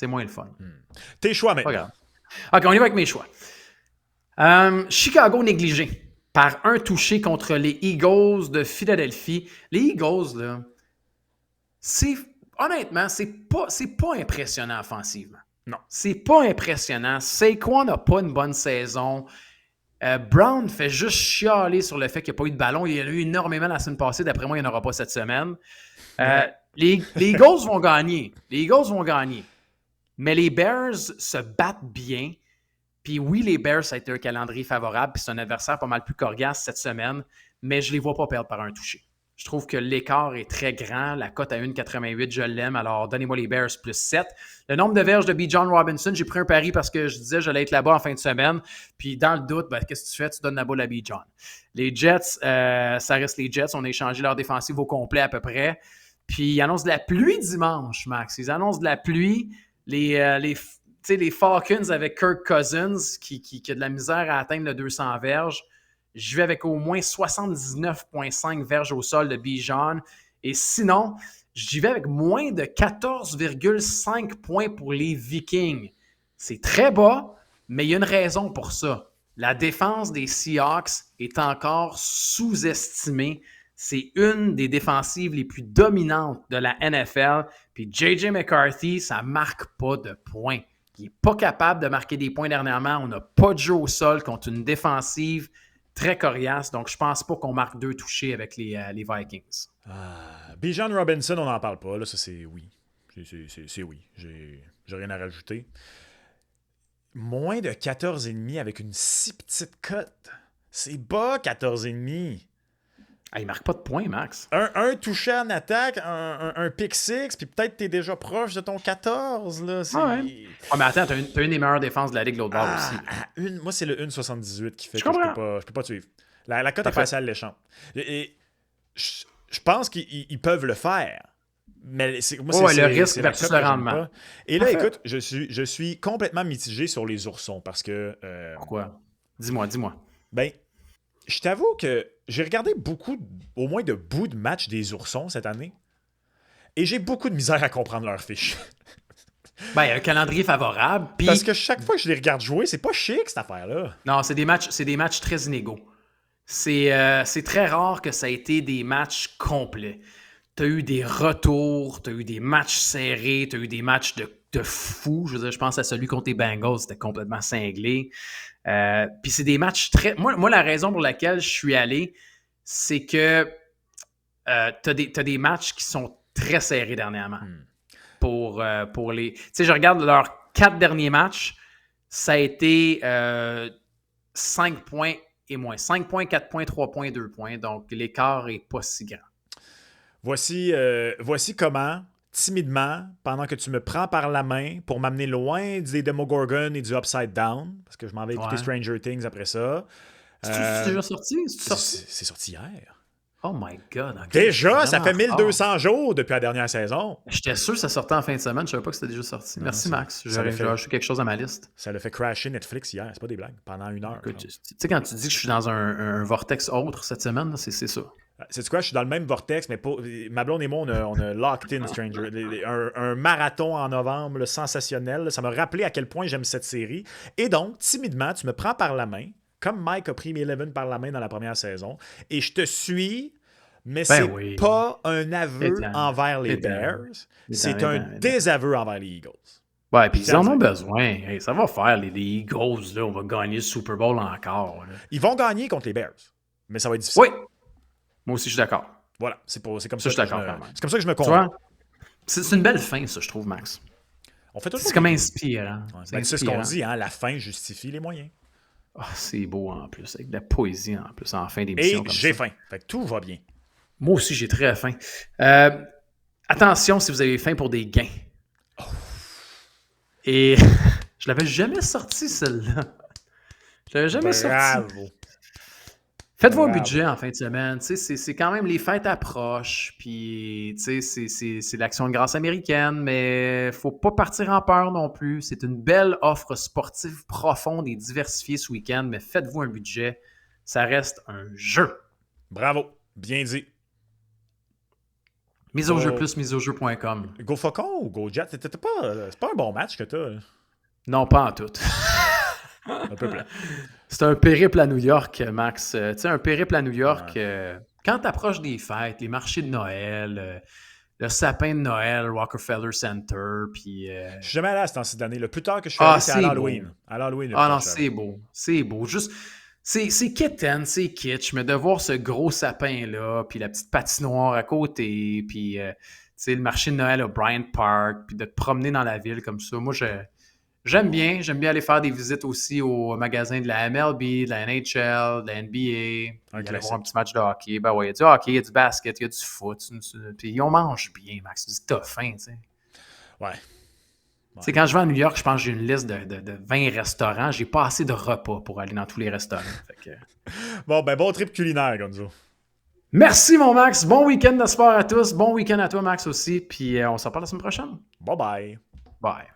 le fun. Tes choix Pas maintenant. grave. OK, on y va avec mes choix. Chicago négligé par un touché contre les Eagles de Philadelphie. Les Eagles, là, honnêtement, c'est pas impressionnant offensivement. Non. C'est pas impressionnant. Saquon n'a pas une bonne saison. Brown fait juste chialer sur le fait qu'il n'y a pas eu de ballon. Il y en a eu énormément la semaine passée. D'après moi, il n'y en aura pas cette semaine. Les Eagles vont gagner. Les Eagles vont gagner. Mais les Bears se battent bien. Puis oui, les Bears, ça a été un calendrier favorable. Puis c'est un adversaire pas mal plus coriace cette semaine. Mais je ne les vois pas perdre par un touché. Je trouve que l'écart est très grand. La cote à 1,88, je l'aime. Alors, donnez-moi les Bears plus 7. Le nombre de verges de B. John Robinson, j'ai pris un pari parce que je disais que j'allais être là-bas en fin de semaine. Puis dans le doute, qu'est-ce que tu fais? Tu donnes la balle à B. John. Les Jets, ça reste les Jets. On a échangé leur défensive au complet à peu près. Puis ils annoncent de la pluie dimanche, Max. Ils annoncent de la pluie. Les Falcons avec Kirk Cousins qui a de la misère à atteindre le 200 verges. Je vais avec au moins 79,5 verges au sol de Bijan. Et sinon, j'y vais avec moins de 14,5 points pour les Vikings. C'est très bas, mais il y a une raison pour ça. La défense des Seahawks est encore sous-estimée. C'est une des défensives les plus dominantes de la NFL. Puis J.J. McCarthy, ça ne marque pas de points. Il n'est pas capable de marquer des points dernièrement. On n'a pas de jeu au sol contre une défensive très coriace. Donc, je pense pas qu'on marque 2 touchés avec les Vikings. Bijan Robinson, on n'en parle pas. Là, ça, c'est oui. C'est oui. J'ai rien à rajouter. Moins de 14,5 avec une si petite cote. C'est bas, 14,5. Il marque pas de points, Max. Un touché en attaque, un pick six, puis peut-être t'es déjà proche de ton 14. Là. Ouais. Mais attends, t'as une des meilleures défenses de la Ligue de l'autre bord aussi. Moi, c'est le 1,78 qui fait je que je peux pas te suivre. La cote est assez alléchante. Et je pense qu'ils peuvent le faire. Mais moi, le risque versus le rendement. Et là, écoute, je suis complètement mitigé sur les oursons parce que... Pourquoi? Dis-moi. Ben, je t'avoue que j'ai regardé beaucoup, au moins de bouts de match des oursons cette année. Et j'ai beaucoup de misère à comprendre leurs fiches. Il y a un calendrier favorable. Pis... Parce que chaque fois que je les regarde jouer, c'est pas chic cette affaire-là. Non, c'est des matchs très inégaux. C'est très rare que ça ait été des matchs complets. Tu as eu des retours, tu as eu des matchs serrés, tu as eu des matchs de fou. Je veux dire, je pense à celui contre les Bengals, c'était complètement cinglé. Puis c'est des matchs très... Moi, la raison pour laquelle je suis allé, c'est que t'as des matchs qui sont très serrés dernièrement. Pour les... Tu sais, je regarde leurs 4 derniers matchs, ça a été 5 points et moins. 5 points, 4 points, 3 points, 2 points. Donc, l'écart n'est pas si grand. Voici comment, timidement, pendant que tu me prends par la main pour m'amener loin des Demogorgon et du Upside Down, parce que je m'en vais écouter Stranger Things après ça. C'est déjà sorti? C'est sorti hier. Oh my God. Okay. Déjà, ça fait 1200 jours depuis la dernière saison. J'étais sûr que ça sortait en fin de semaine. Je ne savais pas que c'était déjà sorti. Non, merci, Max. J'ai ajouté quelque chose à ma liste. Ça l'a fait crasher Netflix hier. C'est pas des blagues. Pendant 1 heure. Tu sais, quand tu dis que je suis dans un vortex autre cette semaine, c'est ça. C'est quoi? Je suis dans le même vortex, mais pas... ma blonde et moi, on a locked in Stranger. Un marathon en novembre là, sensationnel. Ça m'a rappelé à quel point j'aime cette série. Et donc, timidement, tu me prends par la main, comme Mike a pris Eleven par la main dans la première saison, et je te suis, mais c'est pas un aveu envers les Bears. C'est un désaveu envers les Eagles. Ouais, puis ils en ont besoin. Hey, ça va faire, les Eagles, là, on va gagner le Super Bowl encore. Là. Ils vont gagner contre les Bears, mais ça va être difficile. Oui. Moi aussi, je suis d'accord. Voilà, c'est comme ça, je suis d'accord, c'est comme ça que je me convainc. C'est une belle fin, ça, je trouve, Max. C'est comme inspirant. C'est ce qu'on dit, hein, la fin justifie les moyens. Oh, c'est beau en plus, avec de la poésie en plus, en fin d'émission. Et j'ai faim, fait que tout va bien. Moi aussi, j'ai très faim. Attention si vous avez faim pour des gains. Et je l'avais jamais sorti, celle-là. Je l'avais jamais sorti. Bravo. Faites-vous un budget en fin de semaine. C'est quand même les fêtes approchent. Puis, c'est l'Action de grâce américaine, mais faut pas partir en peur non plus. C'est une belle offre sportive profonde et diversifiée ce week-end, mais faites-vous un budget. Ça reste un jeu. Bravo. Bien dit. Mise au jeu plus, miseaujeu.com. Go Faucon ou Go Jet? C'est pas un bon match que t'as. Non, pas en tout. Un peu plat. C'est un périple à New York, Max. Tu sais, un périple à New York, quand tu approches des fêtes, les marchés de Noël, le sapin de Noël, Rockefeller Center, puis... Je suis jamais allé à ce temps-ci d'année. Le plus tard que je suis allé, c'est à l'Halloween. Beau. À l'Halloween. Ah non, c'est beau. C'est beau. Juste, c'est kitten, c'est kitsch, mais de voir ce gros sapin-là, puis la petite patinoire à côté, puis tu sais, le marché de Noël à Bryant Park, puis de te promener dans la ville comme ça, moi, j'aime bien aller faire des visites aussi aux magasins de la MLB, de la NHL, de la NBA. Aller voir un petit match de hockey. Ben ouais, il y a du hockey, il y a du basket, il y a du foot. Puis on mange bien, Max. Tu dis que t'as faim, tu sais. Ouais. Tu sais, quand je vais à New York, je pense que j'ai une liste de 20 restaurants. J'ai pas assez de repas pour aller dans tous les restaurants. Fait que... bon trip culinaire, Gonzo. Merci, mon Max. Bon week-end de sport à tous. Bon week-end à toi, Max, aussi. Puis on s'en parle la semaine prochaine. Bye-bye. Bye.